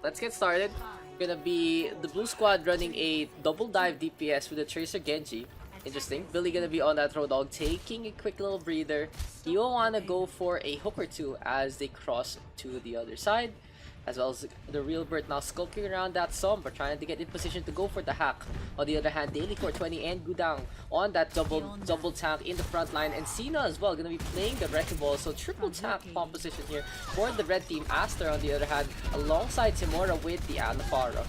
let's get started. Gonna be the blue squad running a double dive DPS with the Tracer Genji. Interesting. Billy gonna be on that road dog, taking a quick little breather. He will wanna go for a hook or two as they cross to the other side. As well as the real Bert now skulking around that Sombra, trying to get in position to go for the hack. On the other hand, Daily 420 and Gudang on that double tank in the front line. And Cena as well gonna be playing the Wrecking Ball. So triple tank composition here for the red team. Aster on the other hand, alongside Timora with the Anafara.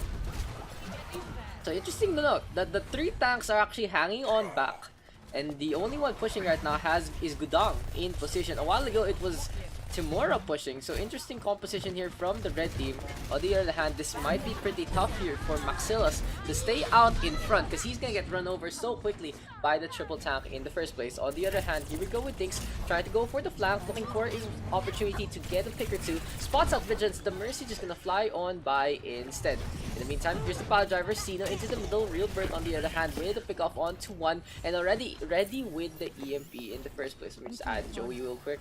So interesting to note that the three tanks are actually hanging on back. And the only one pushing right now is Gudang in position. A while ago it was Timora pushing, so interesting composition here from the red team. On the other hand, this might be pretty tough here for Maxilas to stay out in front because he's gonna get run over so quickly by the triple tank in the first place. On the other hand, here we go with Daks, trying to go for the flank, looking for an opportunity to get a pick or two. Spots out Vigilance, the Mercy just gonna fly on by instead. In the meantime, here's the power driver, Cena into the middle, Real Bird on the other hand with a pick off onto one, and already ready with the EMP in the first place. Let me just add Joey real quick.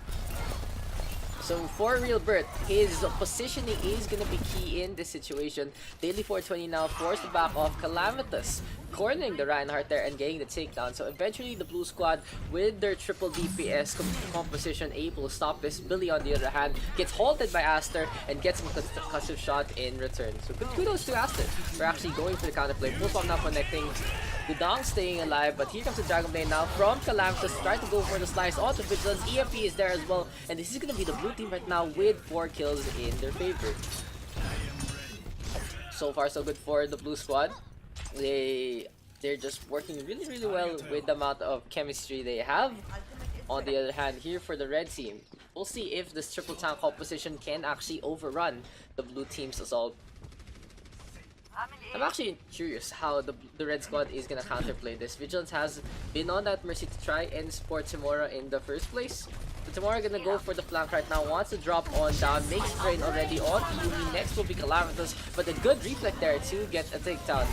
So for Real Bert, his positioning is going to be key in this situation. Daily 420 now forced to back off Calamitous, cornering the Reinhardt there and getting the takedown. So eventually the blue squad with their triple DPS composition able to stop this. Billy on the other hand gets halted by Aster and gets him a concussive shot in return. So good kudos to Aster for actually going for the counterplay. Full pop now connecting. Gudang staying alive, but here comes the Dragon Blade now from Calamitous, trying to go for the slice onto Vigilance. EMP is there as well, and this is going to be the blue team right now with 4 kills in their favor. So far so good for the blue squad. They're just working really well with the amount of chemistry they have. On the other hand, here for the red team, we'll see if this triple tank composition can actually overrun the blue team's assault. I'm actually curious how the red squad is gonna counterplay this. Vigilance has been on that Mercy to try and support Timora in the first place. So Timora gonna go for the flank right now, wants to drop on down, makes drain already on Yumi. Next will be Calamitous, but a good reflect there to get a takedown.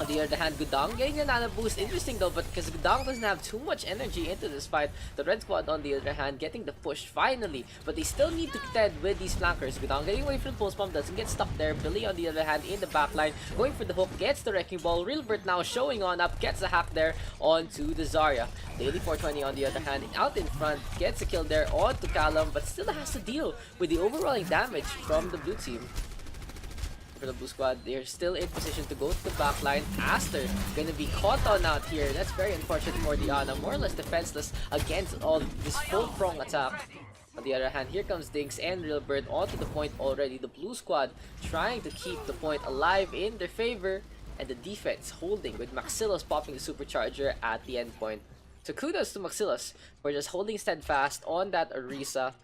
On the other hand, Gudang getting a nano boost. Interesting though, but because Gudang doesn't have too much energy into this fight, the red squad on the other hand getting the push finally, but they still need to contend with these flankers. Gudang getting away from the pulse bomb, doesn't get stuck there. Billy on the other hand in the backline, going for the hook, gets the Wrecking Ball. Real Bert now showing on up, gets a hack there onto the Zarya. Daily 420 on the other hand out in front, gets a kill there onto Callum, but still has to deal with the overwhelming damage from the blue team. For the blue squad, they're still in position to go to the backline. Aster gonna be caught on out here. That's very unfortunate for the Ana, more or less defenseless against all this full prong attack. On the other hand, here comes Daks and Real Bird onto the point already. The blue squad trying to keep the point alive in their favor, and the defense holding with Maxilas popping the supercharger at the end point. So kudos to Maxilas for just holding steadfast on that Orisa.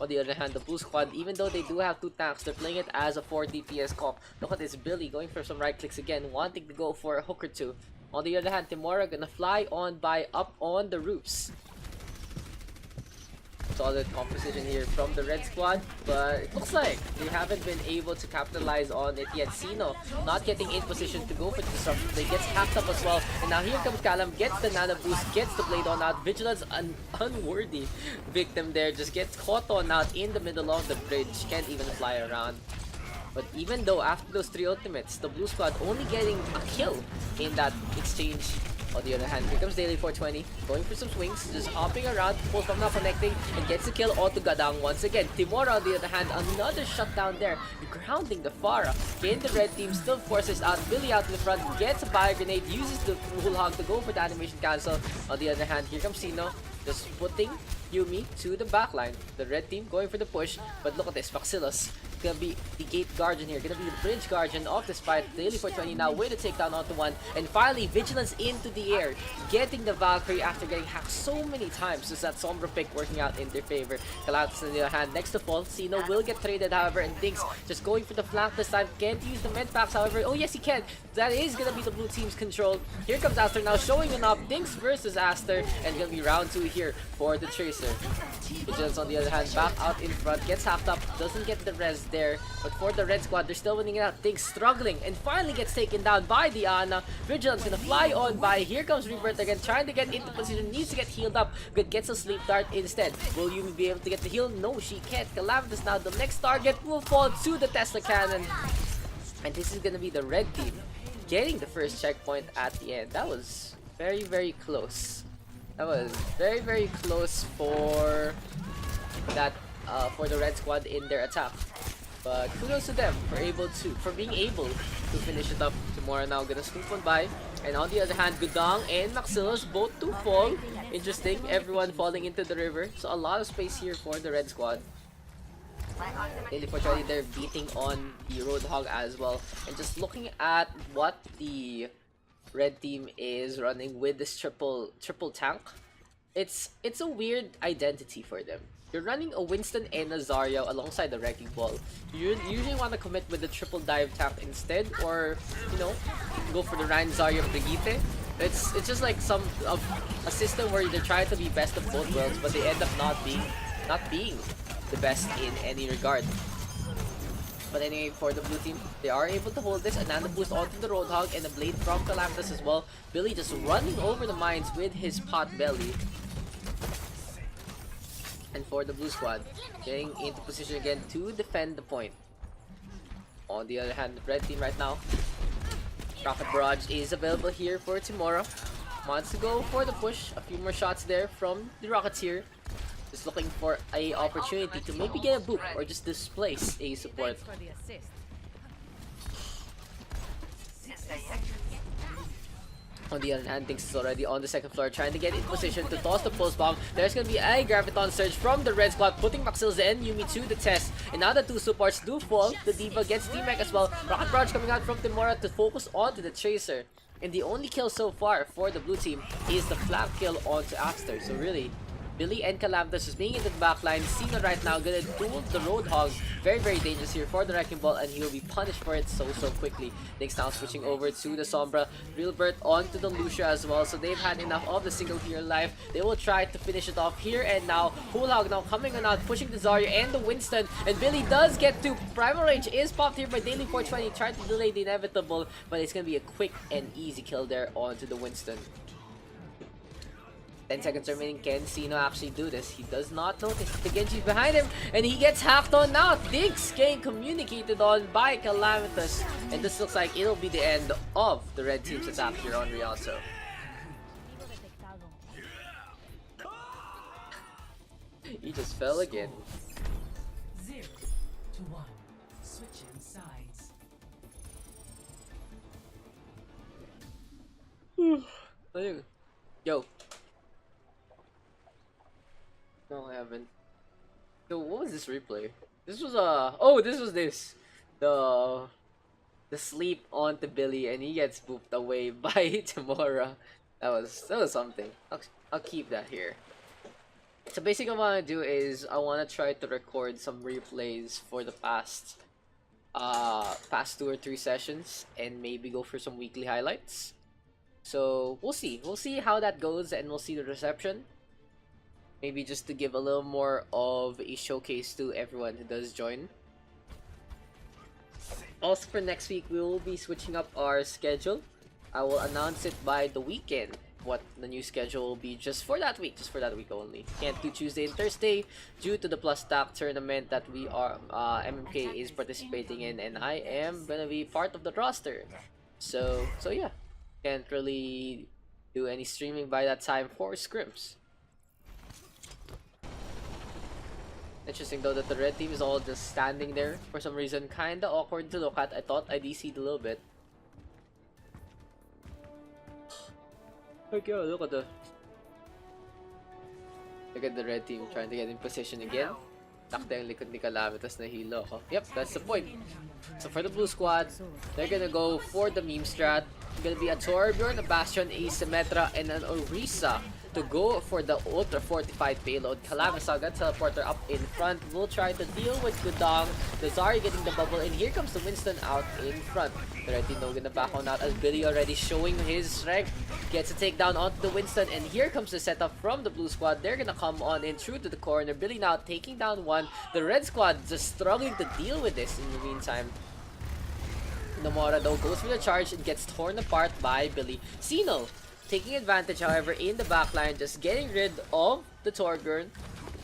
On the other hand, the blue squad, even though they do have 2 tanks, they're playing it as a 4 DPS comp. Look at this Billy going for some right clicks again, wanting to go for a hook or two. On the other hand, Timora gonna fly on by up on the roofs. Solid composition here from the red squad, but it looks like they haven't been able to capitalize on it yet. Sino not getting in position to go for the disruption. They gets hacked up as well, and now here comes Callum, gets the nano boost, gets the blade on out. Vigilance, an unworthy victim there, just gets caught on out in the middle of the bridge, can't even fly around. But even though after those 3 ultimates, the blue squad only getting a kill in that exchange. On the other hand, here comes Daily 420, going for some swings, just hopping around, pulse bomb now connecting, and gets a kill onto Gudang once again. Timora on the other hand, another shutdown there, grounding the Pharah. Again, the red team still forces out, Billy out in the front, gets a bio grenade, uses the whole hog to go for the animation cancel. On the other hand, here comes Sino, just putting Yumi to the backline. The red team going for the push, but look at this, Maxilas gonna be the gate guardian here, gonna be the bridge guardian of this fight. Daily 420 now with a takedown onto one, and finally Vigilance into the air, getting the Valkyrie after getting hacked so many times. Just that Sombra pick working out in their favor. Calamitous on the other hand next to fall. Cino will get traded however, and Daks just going for the flank this time. Can't use the med packs however. Oh yes he can. That is gonna be the blue team's control. Here comes Aster now showing an up. Daks versus Aster, and gonna be round 2 here for the Tracer. Vigilance on the other hand back out in front, gets hacked up, doesn't get the res there. But for the red squad, they're still winning it out. Daks struggling and finally gets taken down by Diana. Vigilance gonna fly on by. Here comes Rebirth again, trying to get into position. Needs to get healed up. Good, gets a sleep dart instead. Will Yumi be able to get the heal? No, she can't. Calamitous now. The next target will fall to the Tesla cannon. And this is gonna be the red team getting the first checkpoint at the end. That was very, very close. That was very, very close for that for the red squad in their attack. But kudos to them for being able to finish it up. Tomorrow now gonna scoop on by. And on the other hand, Gudong and Maxilos both to fall. Interesting, everyone falling into the river. So a lot of space here for the red squad. Unfortunately, they're beating on the Roadhog as well. And just looking at what the red team is running with this triple tank, it's a weird identity for them. You're running a Winston and a Zarya alongside the Wrecking Ball. You usually want to commit with the triple dive tank instead, or you know, you can go for the Ryan Zarya Brigitte. It's just like a system where they're trying to be best of both worlds, but they end up not being the best in any regard. But anyway, for the blue team, they are able to hold this. A nano boost onto the Roadhog and a blade from Calamitous as well. Billy just running over the mines with his pot belly. And for the blue squad, getting into position again to defend the point. On the other hand, the red team right now, Rocket Barrage is available here for tomorrow. Wants to go for the push. A few more shots there from the Rocketeer. Just looking for a opportunity to maybe get a boop or just displace a support. On the other hand, Daks is already on the second floor, trying to get in position to toss the pulse bomb. There's gonna be a Graviton Surge from the red squad, putting Maxilos and Yumi to the test. And now the two supports do fall. The Diva gets T-Mech as well. Rocket Barrage coming out from Timora to focus onto the Tracer. And the only kill so far for the blue team is the flank kill onto Axter. So really, Billy and Calamitous just being into the backline. Cena right now gonna duel the Roadhog. Very, very dangerous here for the Wrecking Ball, and he will be punished for it so quickly. Daks now switching over to the Sombra. Rilbert onto the Lucia as well. So they've had enough of the single hero life. They will try to finish it off here and now. Hulhog now coming on out, pushing the Zarya and the Winston. And Billy does get to. Primal Rage is popped here by Daily 420. Trying to delay the inevitable, but it's gonna be a quick and easy kill there onto the Winston. 10 seconds remaining. Can Sino actually do this? He does not notice the Genji behind him, and he gets hacked on now. Daks getting communicated on by Calamitous, and this looks like it'll be the end of the red team's attack here on Rialto. He just fell again. 0 to 1. Switching sides. Yo. No, I haven't. So what was this replay? This was this was this. The sleep onto Billy and he gets booped away by Timora. That was something. I'll keep that here. So basically what I want to do is I want to try to record some replays for the past 2 or 3 sessions and maybe go for some weekly highlights. So we'll see how that goes, and we'll see the reception. Maybe just to give a little more of a showcase to everyone who does join. Also for next week, we will be switching up our schedule. I will announce it by the weekend, what the new schedule will be just for that week only. Can't do Tuesday and Thursday due to the Plus Stack tournament that we are MMK is participating in, and I am gonna be part of the roster. So yeah, can't really do any streaming by that time for scrims. Interesting though that the red team is all just standing there for some reason. Kinda awkward to look at. I thought I DC'd a little bit. Okay, look at the red team trying to get in position again. Takta yung likod ni Calamitous na hilo ako. Yep, that's the point. So for the blue squad, they're gonna go for the meme strat. Gonna be a Torbjorn, a Bastion, a Symmetra, and an Orisa to go for the ultra fortified payload. Kalamisaga teleporter up in front will try to deal with Gudong. The Zari getting the bubble, and here comes the Winston out in front. The red team no gonna back on out as Billy already showing his strength. Gets a takedown onto the Winston, and here comes the setup from the blue squad. They're gonna come on in through to the corner. Billy now taking down one. The red squad just struggling to deal with this in the meantime. Nomura though goes for the charge and gets torn apart by Billy. Sino taking advantage, however, in the backline, just getting rid of the Torgurn,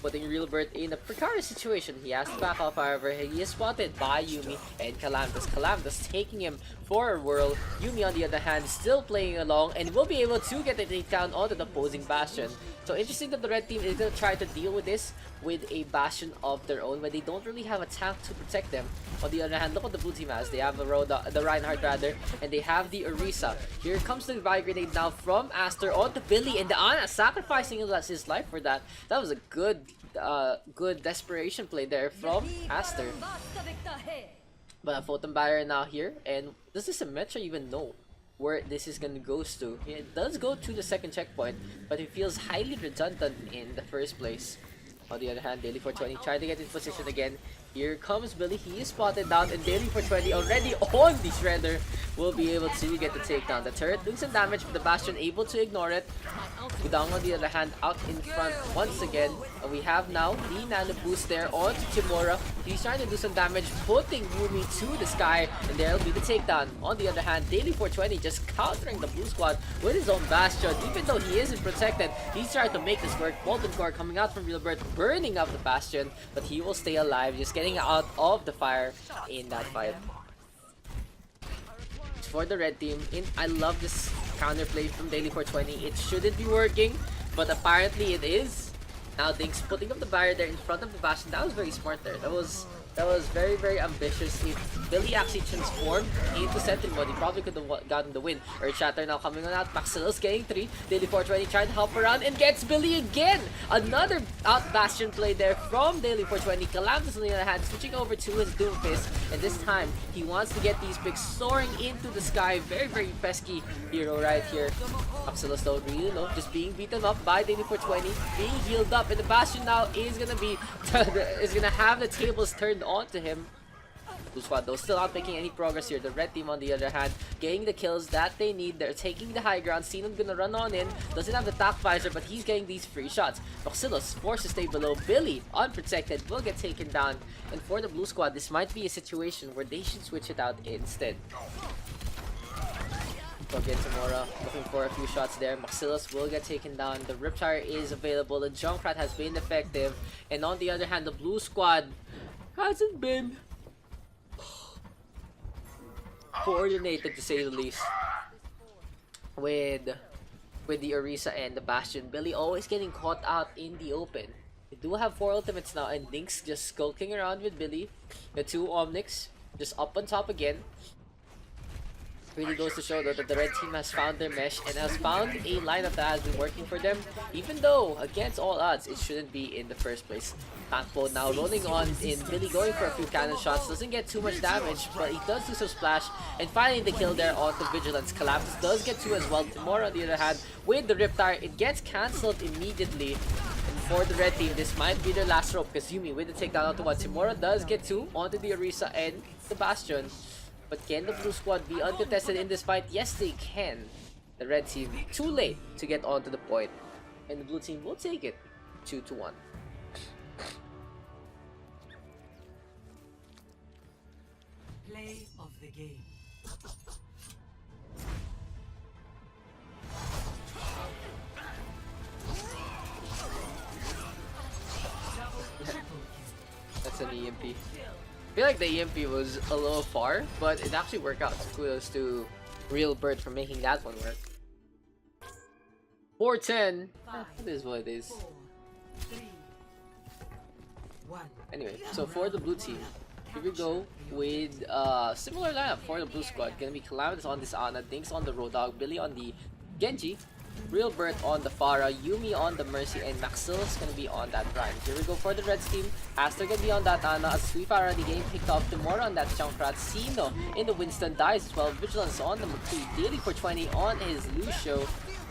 putting Realbert in a precarious situation. He has to back off, however. He is spotted by Yuumi and Calamdus. Calamdus taking him for a whirl. Yuumi, on the other hand, still playing along and will be able to get the takedown onto the opposing Bastion. So interesting that the red team is going to try to deal with this with a Bastion of their own, but they don't really have a tank to protect them. On the other hand, look what the blue team has. They have the Reinhardt rather, and they have the Orisa. Here comes the Fire Grenade now from Aster onto Billy, and the Ana sacrificing his life for that. That was a good desperation play there from Aster. But a Photon Barrier now here, and does this Symmetra even know where this is gonna go to? It does go to the second checkpoint, but it feels highly redundant in the first place. On the other hand, Daily 420 trying to get in position again. Here comes Billy. He is spotted down, and Daily 420 already on the Shredder will be able to get the takedown. The turret doing some damage, but the Bastion able to ignore it. Gudang, on the other hand, out in front once again. And we have now the Nano Boost there onto Kimura. He's trying to do some damage, putting Yuumi to the sky, and there'll be the takedown. On the other hand, Daily 420 just countering the blue squad with his own Bastion. Even though he isn't protected, he's trying to make this work. Molten Core coming out from Realbert, burning up the Bastion, but he will stay alive, just getting out of the fire in that fight. For the red team, I love this counterplay from Daily 420. It shouldn't be working, but apparently it is. Now Dinks putting up the barrier there in front of the Bastion. That was very smart there. That was very, very ambitious. If Billy actually transformed into Sentinel mode, he probably could have gotten the win. Earth Shatter now coming on out. Maxillus getting 3. Daily 420 trying to hop around and gets Billy again. Another out Bastion play there from Daily 420. Calamdus, on the other hand, switching over to his Doomfist. And this time, he wants to get these picks soaring into the sky. Very, very pesky hero right here. Maxillus though really low, just being beaten up by Daily 420. Being healed up. And the Bastion now is gonna be is gonna have the tables turned onto him. Blue squad though still not making any progress here. The red team, on the other hand, getting the kills that they need. They're taking the high ground. Xenon gonna run on in. Doesn't have the top visor, but he's getting these free shots. Maxillus forced to stay below. Billy, unprotected, will get taken down. And for the blue squad, this might be a situation where they should switch it out instead. So again, Tamora looking for a few shots there. Maxillus will get taken down. The Riptire is available. The Junkrat has been effective. And on the other hand, the blue squad hasn't been coordinated, to say the least, with the Orisa and the Bastion. Billy always getting caught out in the open. They do have 4 ultimates now, and Dinks just skulking around with Billy. The 2 Omnics just up on top again. Really goes to show though that the red team has found their mesh and has found a lineup that has been working for them, even though against all odds it shouldn't be in the first place. Backbone now rolling on in. Billy going for a few cannon shots, doesn't get too much damage, but he does do some splash, and finally the kill there onto Vigilance. Collapse does get 2 as well. Tomorrow, on the other hand, with the Riptire, it gets cancelled immediately. And for the red team, this might be their last rope, because Yuumi with the takedown onto one. Tomorrow does get 2 onto the Orisa and the Bastion. But can the blue squad be uncontested in this fight? Yes, they can. The red team too late to get onto the point, and the blue team will take it 2-1. Play of the game. That's an EMP. I feel like the EMP was a little far, but it actually worked out. So kudos to Realbert for making that one work. 4-10. It is what it is. 4, 3, 1. Anyway, so for the blue team, here we go with similar lineup for the blue squad. Gonna be Calamitous on this Ana, Dinks on the Roadhog, Billy on the Genji, Realbert on the Pharah, Yuumi on the Mercy, and Maxillus gonna be on that Prime. Here we go for the Reds team. Aster gonna be on that Ana, as Sweep already getting picked up. Tomorrow on that Junkrat. Sino in the Winston dies as well. Vigilance on the McCree. Daily 420 on his Lucio.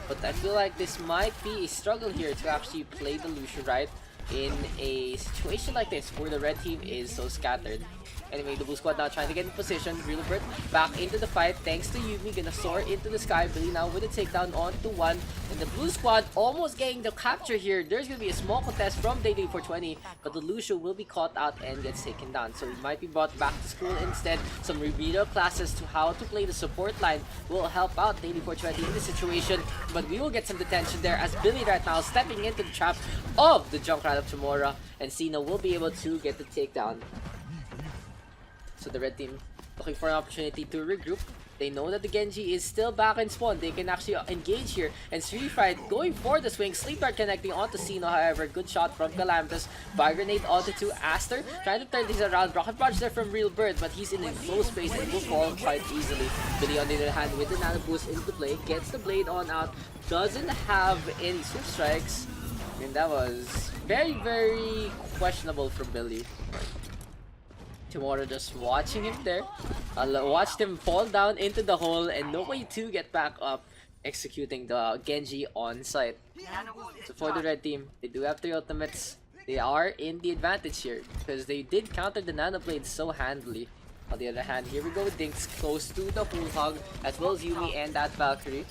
But I feel like this might be a struggle here to actually play the Lucio right in a situation like this where the red team is so scattered. Anyway, the blue squad now trying to get in position. Realbert back into the fight thanks to Yumi, gonna soar into the sky. Billy now with a takedown onto one. And the blue squad almost getting the capture here. There's gonna be a small contest from Daily 420, but the Lucio will be caught out and gets taken down. So he might be brought back to school instead. Some remedial classes to how to play the support line will help out Daily 420 in this situation. But we will get some detention there as Billy right now stepping into the trap of the Junkrat of Tamora. And Cena will be able to get the takedown. So the red team looking for an opportunity to regroup. They know that the Genji is still back in spawn. They can actually engage here. And Street Fight going for the swing. Sleep Dart connecting onto Sino, however. Good shot from Calamitous. Fire grenade onto two. Aster trying to turn things around. Rocket Barge there from Real Bird, but he's in a low space and will fall quite easily. Billy on the other hand with the nano boost into play. Gets the blade on out. Doesn't have any swift strikes. And that was very, very questionable from Billy. Tomorrow just watching him there. Watched him fall down into the hole and no way to get back up, executing the Genji on site. So for the red team, they do have 3 ultimates. They are in the advantage here because they did counter the nano blade so handily. On the other hand, here we go with Daks close to the full hog as well as Yumi and that Valkyrie.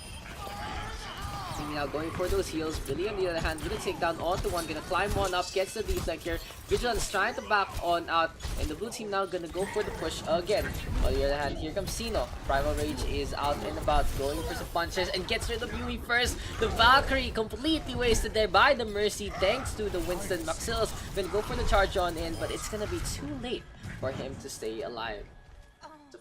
Yumi now going for those heals. Billy on the other hand gonna take down onto one, gonna climb one up, gets the deflect here. Vigilance trying to back on out, and the blue team now gonna go for the push again. On the other hand, here comes Sino. Primal Rage is out and about, going for some punches and gets rid of Yumi first. The Valkyrie completely wasted there by the Mercy thanks to the Winston. Maxillus gonna go for the charge on in, but it's gonna be too late for him to stay alive.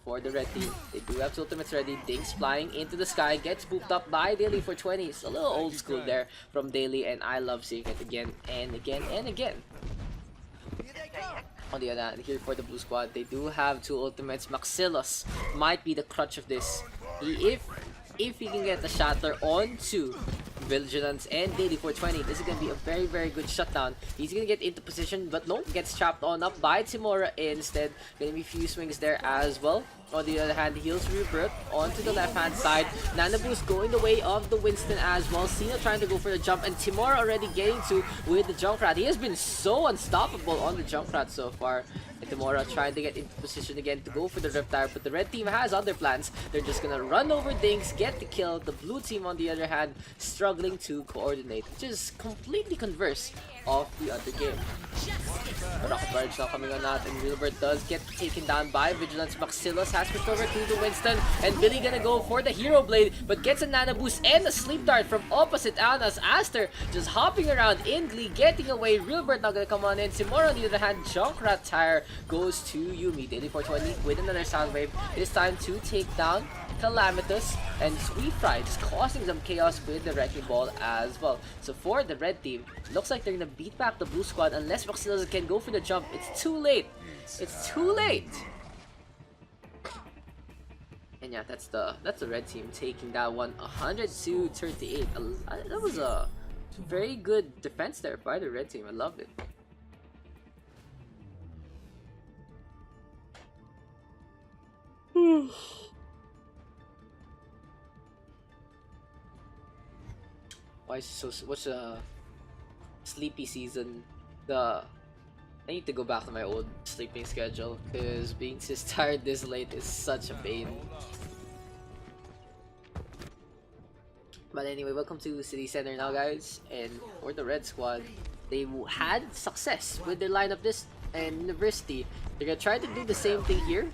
For the red team, they do have 2 ultimates ready. Daks flying into the sky, gets booped up by Daily 420. It's a little old school there from Daily, and I love seeing it again and again and again. On the other hand, here for the blue squad, they do have 2 ultimates. Maxillus might be the crutch of this. If he can get the shatter onto Vigilance and Daily 420, this is gonna be a very, very good shutdown. He's gonna get into position, but no, gets trapped on up by Timora instead. Gonna be a few swings there as well. On the other hand, heals Rupert onto the left hand side. Nano boost going the way of the Winston as well. Cena trying to go for the jump, and Timora already getting to with the Junkrat. He has been so unstoppable on the Junkrat so far. And Timora trying to get into position again to go for the Riptire, but the red team has other plans. They're just gonna run over Daks, get the kill. The blue team on the other hand struggling to coordinate, which is completely converse of the other game. Rocket Barge now coming on out, and Wilbert does get taken down by Vigilance. Maxillus has pushed over to the Winston, and Billy gonna go for the Hero Blade, but gets a Nano Boost and a Sleep Dart from opposite Anna's. Aster just hopping around in glee, getting away. Wilbert now gonna come on in. Timora on the other hand, Junkrat Tire goes to Yumi. Daily 420 with another sound wave. It is time to take down Calamitous, and Sweet Fry just causing some chaos with the Wrecking Ball as well. So for the red team, looks like they're gonna beat back the blue squad unless Maxillus can go for the jump. It's too late. It's too late. And yeah, that's the red team taking that one 100-38. That was a very good defense there by the red team. I loved it. Why is it so what's a sleepy season? I need to go back to my old sleeping schedule because being this tired this late is such a pain. But anyway, welcome to City Center now, guys. And for the red squad, they had success with their lineup this and University. They're gonna try to do the same thing here.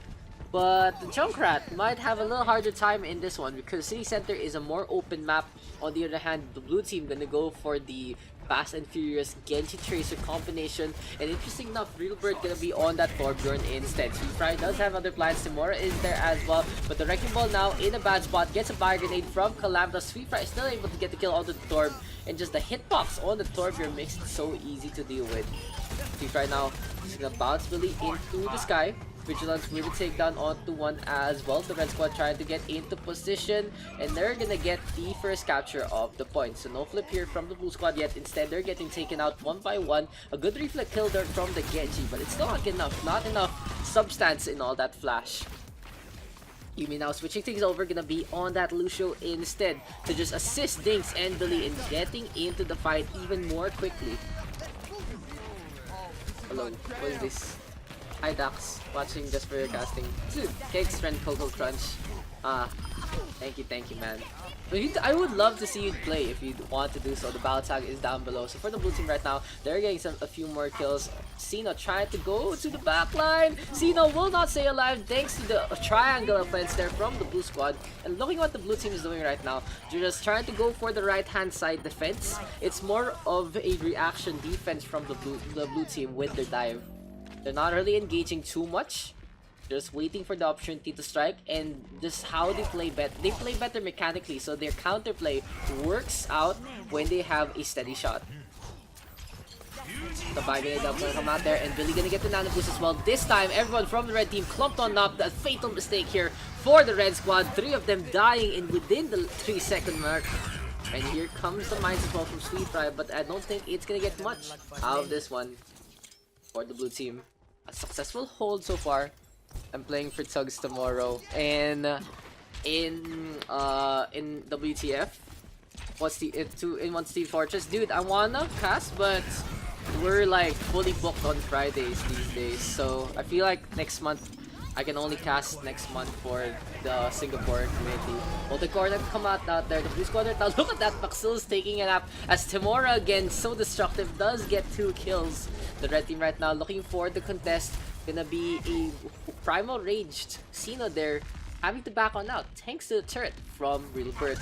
But the Junkrat might have a little harder time in this one because City Center is a more open map. On the other hand, the blue team gonna go for the Fast and Furious Genji Tracer combination. And interesting enough, Realbird gonna be on that Torbjorn instead. Sweet Fry does have other plans. Timora is there as well. But the Wrecking Ball now in a bad spot. Gets a fire grenade from Calamitous. Sweet Fry is still able to get the kill onto the Torb. And just the hitbox on the Torbjorn makes it so easy to deal with. Sweet Fry now is gonna bounce Billy into the sky. Vigilance with a takedown onto one as well. The red squad trying to get into position, and they're gonna get the first capture of the point. So no flip here from the blue squad yet. Instead, they're getting taken out one by one. A good reflect kill there from the Genji, but it's not enough. Not enough substance in all that flash. Yumi now switching things over, gonna be on that Lucio instead to just assist Daks and Billy in getting into the fight even more quickly. Hello, what is this? Hi Daks, watching just for your casting. Dude, Cake Strength Coco Crunch. Thank you man. But I would love to see you play if you want to do so. The battle tag is down below. So for the blue team right now, they're getting a few more kills. Cino trying to go to the back line. Cino will not stay alive thanks to the triangle offense there from the blue squad. And looking what the blue team is doing right now, they're just trying to go for the right hand side defense. It's more of a reaction defense from the blue team with their dive. They're not really engaging too much. Just waiting for the opportunity to strike, and just how they play better. They play better mechanically, so their counterplay works out when they have a steady shot. The Bagay gonna come out there, and Billy gonna get the nano boost as well. This time, everyone from the red team clumped on up. The fatal mistake here for the red squad. 3 of them dying in within the 3-second mark. And here comes the mines as well from Sweet Fry, but I don't think it's gonna get much out of this one for the blue team. A successful hold so far. I'm playing for Tugs tomorrow, and in WTF, what's the in one Steve Fortress, dude. I wanna cast, but we're like fully booked on Fridays these days. So I feel like next month I can only cast next month for the Singapore community. Well, the corner come out there. The blue squad right now. Look at that, Maxill's taking it up as Timora again, so destructive, does get 2 kills. The red team right now looking for the contest. Gonna be a primal raged Cino there, having to back on out thanks to the turret from Rialto.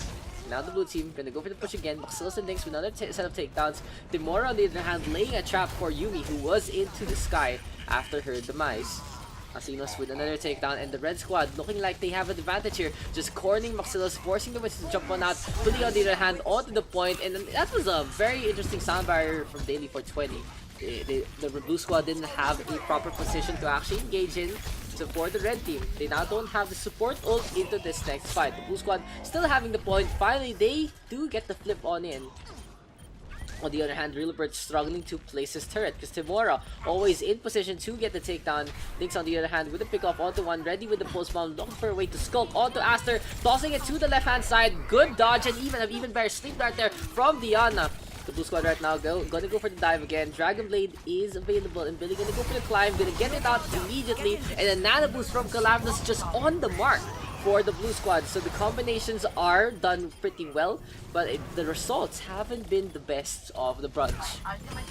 Now the blue team gonna go for the push again. Maxillus and Daks with another set of takedowns. Timora on the other hand laying a trap for Yumi, who was into the sky after her demise. Asinos with another takedown, and the red squad looking like they have an advantage here, just cornering Maxillus, forcing the Witch to jump on out. Billy on the other hand onto the point, and that was a very interesting sound barrier from Daily 420. The blue squad didn't have a proper position to actually engage in to support the red team. They now don't have the support ult into this next fight. The blue squad still having the point. Finally, they do get the flip on in. On the other hand, Rialto struggling to place his turret because Timora always in position to get the takedown. Daks on the other hand with the pick off onto one, ready with the post bomb, looking for a way to skulk onto Aster, tossing it to the left hand side. Good dodge, and even better sleep right there from Diana. The blue squad right now gonna go for the dive again. Dragon Blade is available, and Billy gonna go for the climb, gonna get it out immediately, and a nano boost from Calamnus just on the mark for the blue squad. So the combinations are done pretty well, but the results haven't been the best of the bunch.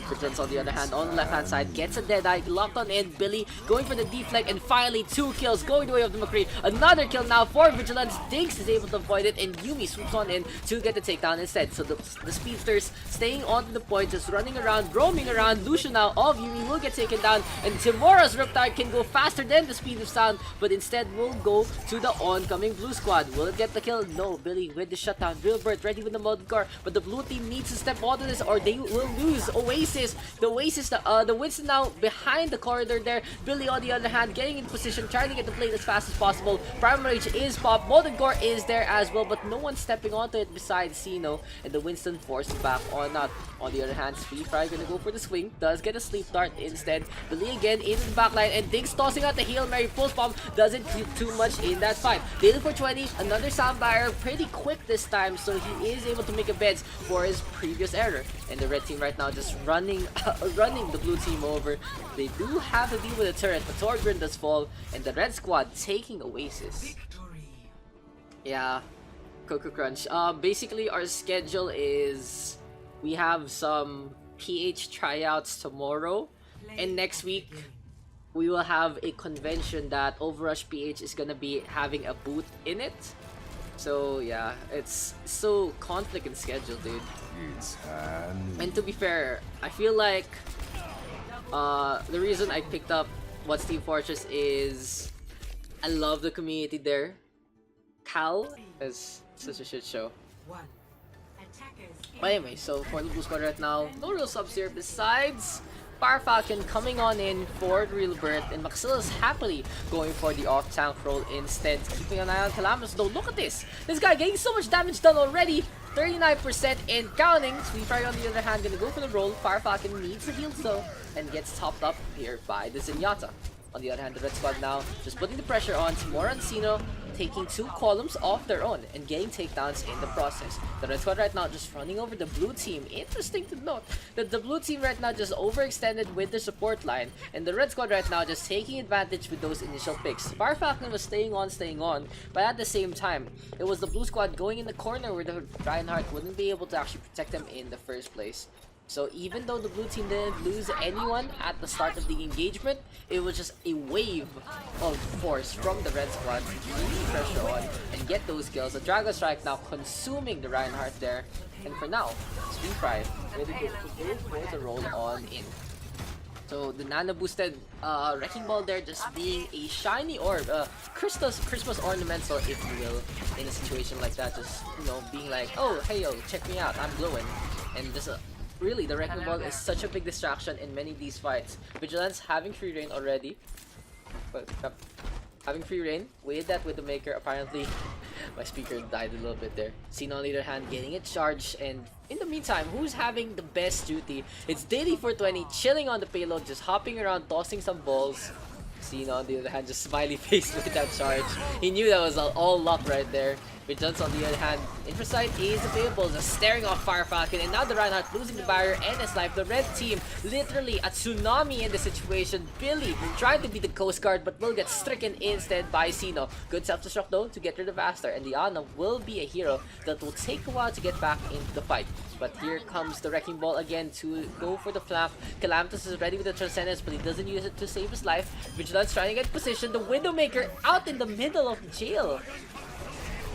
Vigilance on the other hand on the left hand side gets a dead eye, locked on in. Billy going for the deflect, and finally 2 kills going the way of the McCree. Another kill now for Vigilance. Daks is able to avoid it, and Yumi swoops on in to get the takedown instead. So the speedsters staying on the point, just running around, roaming around. Lucio now of Yumi will get taken down, and Timora's Riptide can go faster than the speed of sound, but instead will go to the oncoming blue squad. Will it get the kill? No. Billy with the shutdown. Rialto ready with the mod car, but the blue team needs to step onto this or they will lose. Oasis, the Winston now behind the corridor there. Billy on the other hand getting in position, trying to get the plate as fast as possible. Primal Rage is popped, Molten Core is there as well, but no one's stepping onto it besides Cino, and the Winston forced back on out. On the other hand, Speed Fry gonna go for the swing, does get a sleep dart instead. Billy again into the backline, and Daks tossing out the Hail Mary pulse bomb, doesn't do too much in that fight. Daily 420, another sound barrier, pretty quick this time, so he is able to make a beds for his previous error. And the red team right now just running the blue team over. They do have to deal with a turret, but Thorgrim does fall, and the red squad taking Oasis. Yeah, Coco Crunch. Basically our schedule is we have some PH tryouts tomorrow, and next week we will have a convention that OverRushPH is gonna be having a booth in it. So yeah, it's so conflict in schedule, dude. And to be fair, I feel like the reason I picked up What's Team Fortress is I love the community there. Cal is such a shit show. But anyway, so for the blue squad right now, no real subs here besides Fire Falcon coming on in for the real birth, and Maxillus happily going for the off-tank role instead, keeping an eye on Calamnus though. Look at this! This guy getting so much damage done already! 39% and counting. Sweet Fry on the other hand gonna go for the roll. Fire Falcon needs a heal though, and gets topped up here by the Zenyatta. On the other hand, the red squad now just putting the pressure on Timora and Sino, taking 2 columns off their own and getting takedowns in the process. The red squad right now just running over the blue team. Interesting to note that the blue team right now just overextended with the support line, and the red squad right now just taking advantage with those initial picks. Fire Falcon was staying on, but at the same time, it was the blue squad going in the corner where the Reinhardt wouldn't be able to actually protect them in the first place. So even though the blue team didn't lose anyone at the start of the engagement, it was just a wave of force from the red squad to keep the pressure on and get those kills. The Dragon Strike now consuming the Reinhardt there. And for now, Stream Fry ready to go for the roll on in. So the nano boosted Wrecking Ball there just being a shiny orb, Christmas ornamental if you will, in a situation like that. Just, you know, being like, oh hey yo, check me out, I'm glowing. And just really, the Wrecking Ball is such a big distraction in many of these fights. Vigilance having free reign already. But, having free reign. With that Widowmaker, apparently, my speaker died a little bit there. Sino on the other hand getting it charged, and in the meantime, who's having the best duty? It's Daily420 chilling on the payload, just hopping around, tossing some balls. Sino on the other hand just smiley face with that charge. He knew that was all luck right there. Vigilance on the other hand, Infrasight is available, just staring off Fire Falcon, and now the Reinhardt losing the barrier and his life. The red team literally a tsunami in the situation. Billy trying to be the Coast Guard but will get stricken instead by Sino. Good self-destruct though to get rid of Aster, and the Ana will be a hero that will take a while to get back into the fight. But here comes the Wrecking Ball again to go for the flank. Calamitous is ready with the Transcendence, but he doesn't use it to save his life. Vigilance trying to get position. The Widowmaker out in the middle of the jail.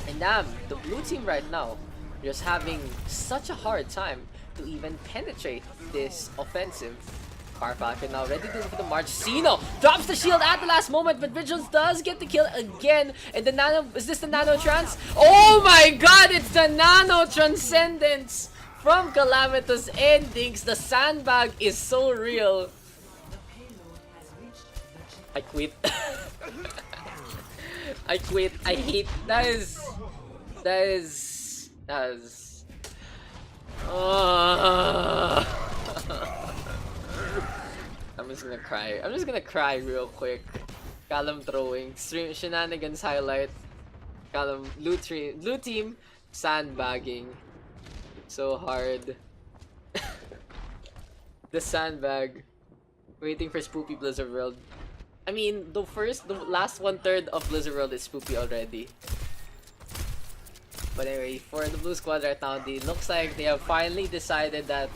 And damn, the blue team right now just having such a hard time to even penetrate this offensive. Fire Falcon now ready to go for the march. Sino drops the shield at the last moment, but Vigilance does get the kill again. And the nano, is this the nano trans? Oh my god, it's the nano transcendence from Calamitous and Daks. The sandbag is so real. I quit. I quit. I hate that is I'm just gonna cry. I'm just gonna cry real quick. Callum throwing. Shenanigans highlight. Callum blue team sandbagging. So hard. The sandbag. Waiting for Spoopy Blizzard World. I mean, the last 1/3 of Blizzard World is Spoopy already. But anyway, for the blue squad right now, it looks like they have finally decided that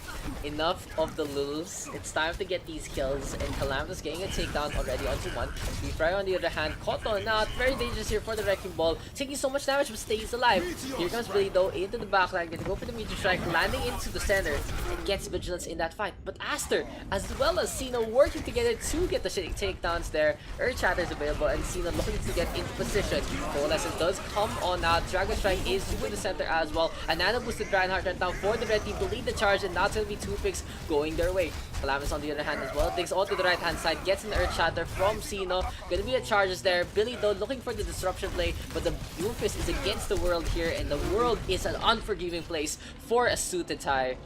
enough of the lulls. It's time to get these kills, and Calamitous getting a takedown already onto one. Fry on the other hand, caught on out. Very dangerous here for the Wrecking Ball, taking so much damage but stays alive. Here comes Billy though into the backline, gonna go for the Meteor Strike, landing into the center, and gets Vigilance in that fight. But Aster, as well as Sino, working together to get the takedowns there. Earth Shatter is available, and Sino looking to get into position. Coalescence does come on out. Dragon Strike is super the center as well. A nano boosted Reinhardt right now for the red team to lead the charge, and now it's gonna be 2 picks going their way. Calamitous on the other hand as well. Daks onto the right hand side, gets an Earth Shatter from Sino. Gonna be a charges there. Billy though looking for the disruption play, but the Doomfist is against the world here, and the world is an unforgiving place for a suited tie.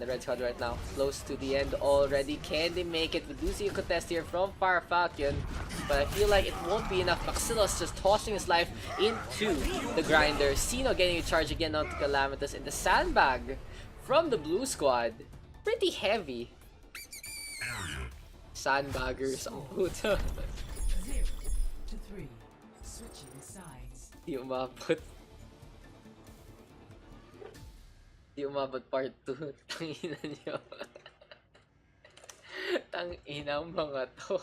The red squad right now close to the end already. Can they make it? We do see a contest here from Fire Falcon, but I feel like it won't be enough. Maxilos just tossing his life into the grinder. Sino getting a charge again onto Calamitous, and the sandbag from the blue squad. Pretty heavy. Sandbaggers ang puta. 0 to 3. Switching sides. Di umabot. Di umabot part 2. Tangina nyo. Tangina mga to.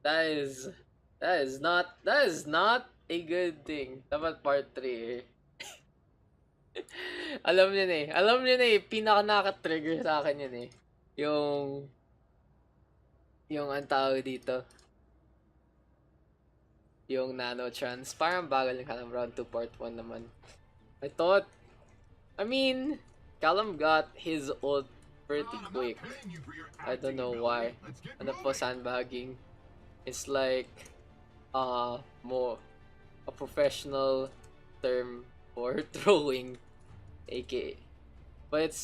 That is not a good thing. Dapat part 3 eh. Alam niyo na eh, pinaka nakaka-trigger sa akin yun eh. Yung ang tawag dito. Yung nano trans. Parang bagal ng Callum round 2 part 1 naman. I mean, Callum got his ult pretty quick. I don't know why. Ano po, sandbagging? It's like more a professional term for throwing, aka. But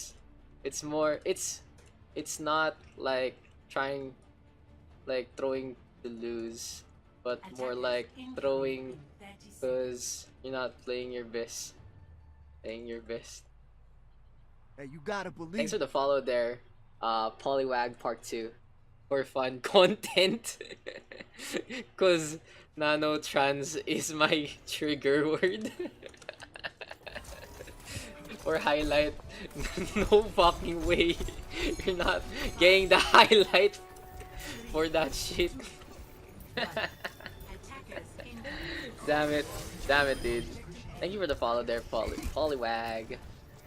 it's not like trying like throwing to lose, but more like throwing because you're not playing your best. Playing your best. Hey, you gotta Thanks believe. for the follow there, Polywag Part 2. For fun content. Cause nano trans is my trigger word. Or highlight. No fucking way. You're not getting the highlight for that shit. Damn it. Damn it, dude. Thank you for the follow there, Polywag.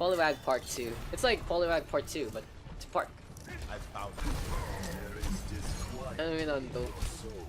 Polywag Part 2. It's like Polywag Part 2, but it's part. Ano yun on to?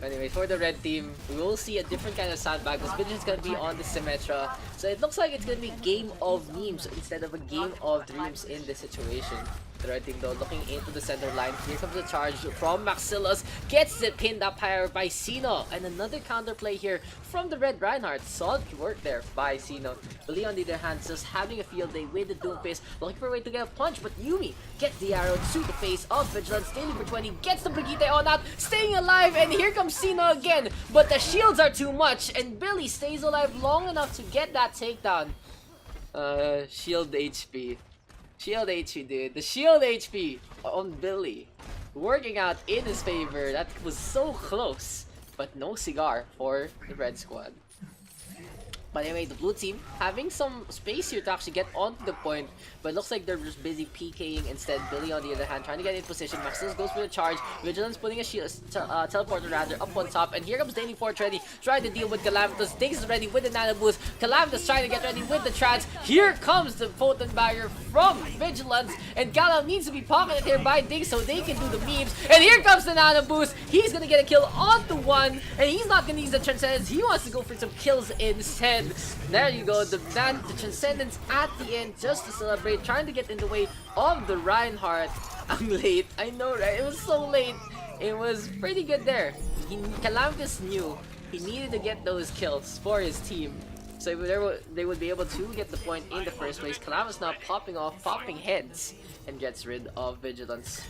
Anyway, for the red team, we will see a different kind of sandbag. This bitch is gonna be on the Symmetra. So it looks like it's gonna be game of memes instead of a game of dreams in this situation. The red team though looking into the center line. Here comes the charge from Maxillus. Gets it pinned up higher by Sino. And another counterplay here from the red Reinhardt. Solid work there by Sino. Billy on the other hand just having a field day with the Doomfist. Looking for a way to get a punch, but Yumi gets the arrow to the face of Vigilance. Daily for 20 gets the Brigitte on out, staying alive, and here comes Sino again. But the shields are too much, and Billy stays alive long enough to get that takedown. Shield HP. Shield HP, dude. The shield HP on Billy working out in his favor. That was so close, but no cigar for the red squad. But anyway, the blue team having some space here to actually get onto the point, but it looks like they're just busy PKing instead. Billy on the other hand trying to get in position. Maxillus goes for the charge. Vigilance putting a shield, teleporter rather up on top, and here comes Daily Forge ready, trying to deal with Calamitous. Daks is ready with the nano boost. Calamitous trying to get ready with the trans. Here comes the potent barrier from Vigilance, and Calam needs to be pocketed here by Daks so they can do the memes. And here comes the nano boost. He's gonna get a kill onto one, and he's not gonna use the Transcendence. He wants to go for some kills instead. There you go, the Transcendence at the end just to celebrate, trying to get in the way of the Reinhardt. I'm late, I know, right? It was so late. It was pretty good there. Calamitous knew he needed to get those kills for his team, so they would be able to get the point in the first place. Calamitous now popping heads, and gets rid of Vigilance.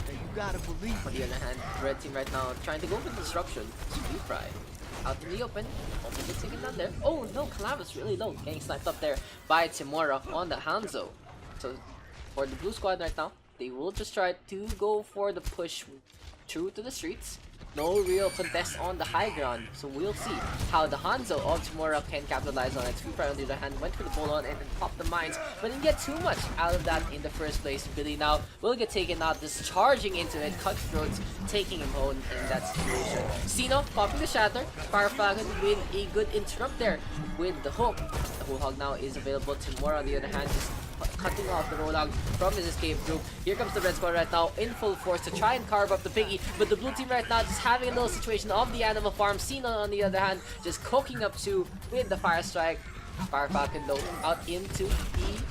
Hey, you gotta believe. On the other hand, the red team right now trying to go for disruption. Speed Fry out in the open. Also gets taken down there. Oh no, Calamitous really low. Getting sniped up there by Timora on the Hanzo. So for the blue squad right now, they will just try to go for the push through to the streets. No real contest on the high ground, so we'll see how the Hanzo of Timora can capitalize on it. Sweeper on the other hand went for the pull on and then popped the mines, but didn't get too much out of that in the first place. Billy now will get taken out, just charging into it, Cutthroats taking him home in that situation. Sino popping the shatter, Fire Falcon with a good interrupt there with the hook. The whole hog now is available. Timora on the other hand just cutting off the Rolag from his escape group. Here comes the red squad right now in full force to try and carve up the piggy, but the blue team right now just having a little situation of the animal farm. Sino on the other hand just cooking up two with the fire strike. Fire Falcon though out into the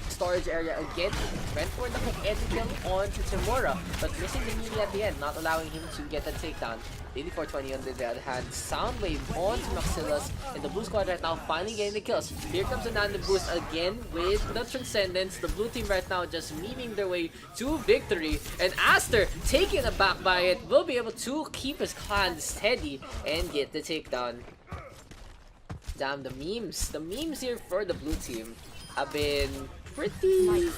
storage area again. Went for the hook and kill onto Timora, but missing the melee at the end, not allowing him to get the takedown. 8420 on the other hand, Soundwave onto Maxillus, and the blue squad right now finally getting the kills. Here comes the Nano boost again with the Transcendence. The blue team right now just memeing their way to victory, and Aster taken aback by it will be able to keep his clan steady and get the takedown. Damn, the memes here for the blue team have been pretty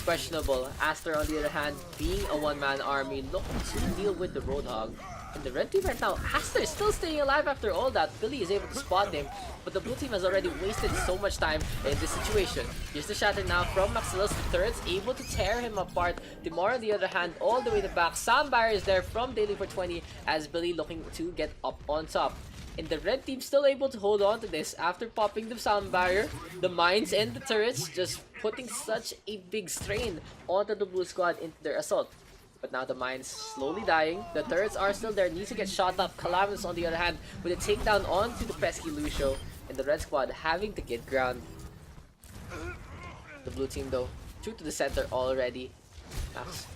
questionable. Aster on the other hand being a one-man army looking to deal with the Roadhog. And the red team right now, Aster is still staying alive after all that. Billy is able to spot him, but the blue team has already wasted so much time in this situation. Here's the shatter now from Maxillus. The turret's able to tear him apart. Timor on the other hand all the way to the back. Sound barrier is there from Daily for 20 as Billy looking to get up on top. And the red team still able to hold on to this after popping the sound barrier, the mines and the turrets, just putting such a big strain onto the blue squad into their assault. But now the mines slowly dying, the turrets are still there, need to get shot up. Calamitous on the other hand with a takedown onto the pesky Lucio, and the red squad having to get ground. The blue team though, true to the center already.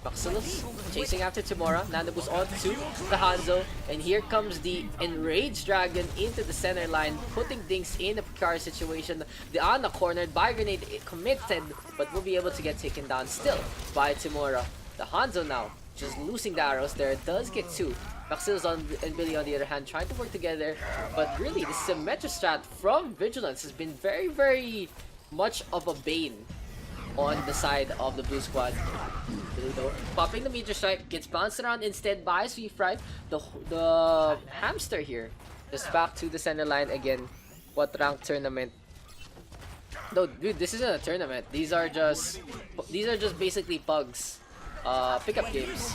Maxillus chasing after Timora. Nano boost onto the Hanzo, and here comes the enraged dragon into the center line, putting things in a precarious situation. The Ana cornered by grenade committed, but will be able to get taken down still by Timora. The Hanzo now just losing the arrows there. Does get 2. Maxil's and Billy on the other hand trying to work together, but really the Symmetra strat from Vigilance has been very, very much of a bane on the side of the blue squad. Billy though, popping the Meteor Strike, gets bounced around instead by Sweet Fry. The hamster here, just back to the center line again. What rank tournament? No, dude, this isn't a tournament. These are just basically pugs. Pickup games.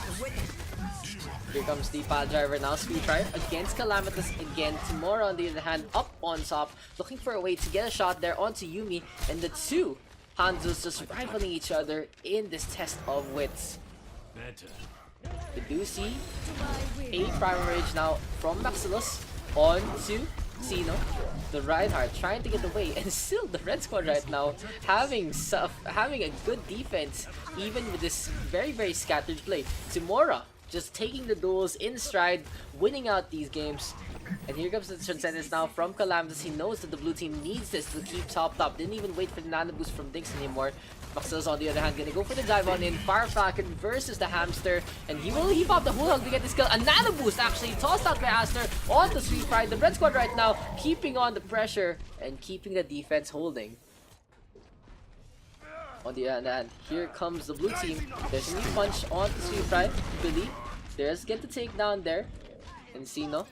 Here comes the pile driver now, Sweet Fry against Calamitous again. Tomorrow on the other hand, up on top, looking for a way to get a shot there onto Yuumi, and the two Hanzos just rivaling each other in this test of wits. We do see a Primal Rage now from Maxilus onto Xeno. The Reinhardt trying to get away, and still the red squad right now having a good defense even with this very, very scattered play. Timora just taking the duels in stride, winning out these games. And here comes the Transcendence now from Calamitous. He knows that the blue team needs this to keep top. Didn't even wait for the nano boost from Daks anymore. Maxil's on the other hand gonna go for the dive on in. Fire Falcon versus the hamster, and he popped the whole hug to get this kill. A nano boost actually tossed out by Aster on the Sweet Fry. The red squad right now keeping on the pressure and keeping the defense holding. On the other hand, here comes the blue team. There's a new punch on the Sweet Fry. Billy, there's get the takedown there, and Xeno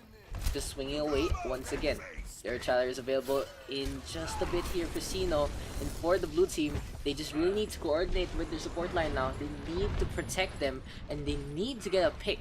just swinging away once again. Their Challenger is available in just a bit here for Xeno, and for the blue team, they just really need to coordinate with their support line now. They need to protect them, and they need to get a pick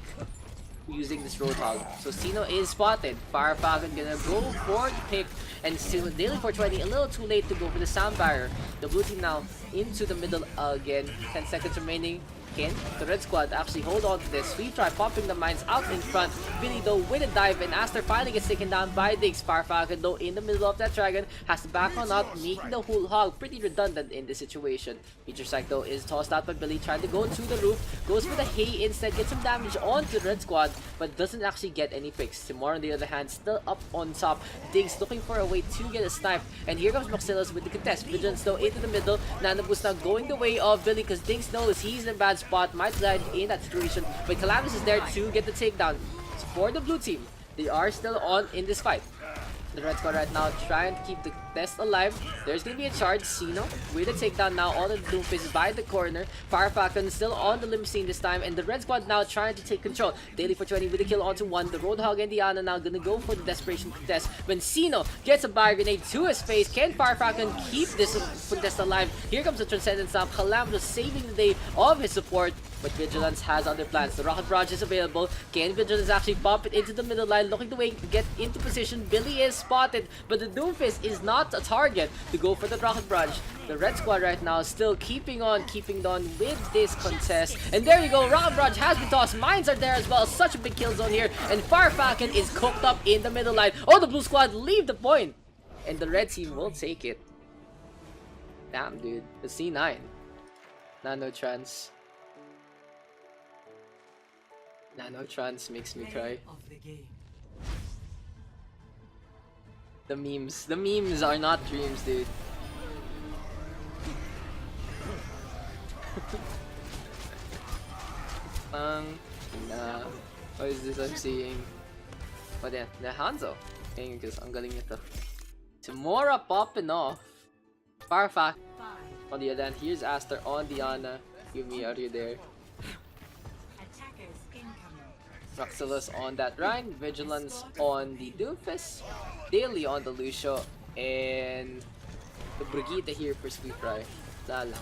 using this Roadhog. So Xeno is spotted. Fire Falcon gonna go for the pick, and still Daily 420 a little too late to go for the sound barrier. The blue team now into the middle again. 10 seconds remaining. Can the red squad actually hold on to this? Sweet Try popping the mines out in front. Billy though with a dive, and Aster finally gets taken down by Daks. Fire Falcon though in the middle of that dragon has to back on out, making the whole hog pretty redundant in this situation. Meteor Strike though is tossed out by Billy, trying to go to the roof, goes for the hay instead, gets some damage onto the red squad, but doesn't actually get any picks. Timor on the other hand still up on top. Daks looking for a way to get a snipe, and here comes Maxilus with the contest. Vigilance though into the middle. Nano Boost now going the way of Billy because Daks knows he's in a bad spot, might die in that situation, but Calamitous is there to get the takedown. So for the blue team, they are still on in this fight. The red squad right now trying to keep the test alive. There's gonna be a charge. Xeno with a takedown now on the Doomfist by the corner. Fire Falcon still on the limousine this time, and the red squad now trying to take control. Daily 420 with a kill onto one. The Roadhog and Diana now gonna go for the desperation contest. When Xeno gets a fire grenade to his face, can Fire Falcon keep this contest alive? Here comes the Transcendence now. Calamitous saving the day of his support, but Vigilance has other plans. The Rocket Barrage is available. Can Vigilance actually pop it into the middle line, looking to get into position? Billy is spotted, but the Doomfist is not a target to go for the Rocket Barrage. The red squad right now still keeping on with this contest. And there you go, Rocket Barrage has been tossed. Mines are there as well. Such a big kill zone here. And Fire Falcon is cooked up in the middle line. Oh, the blue squad leave the point. And the red team will take it. Damn, dude. The C9. Nanotrans. Nanotrans makes me cry. The memes are not dreams, dude. Nah. What is this I'm seeing? But yeah, the Hanzo. Kaya because ang galing nito. Timora popping off. Farfak. On the other hand, here's Aster on Diana. Yuumi, are you there? Maxilus on that Rhine, Vigilance on the Doomfist, Daily on the Lucio, and the Brigitte here for Sweet Fry. Lang.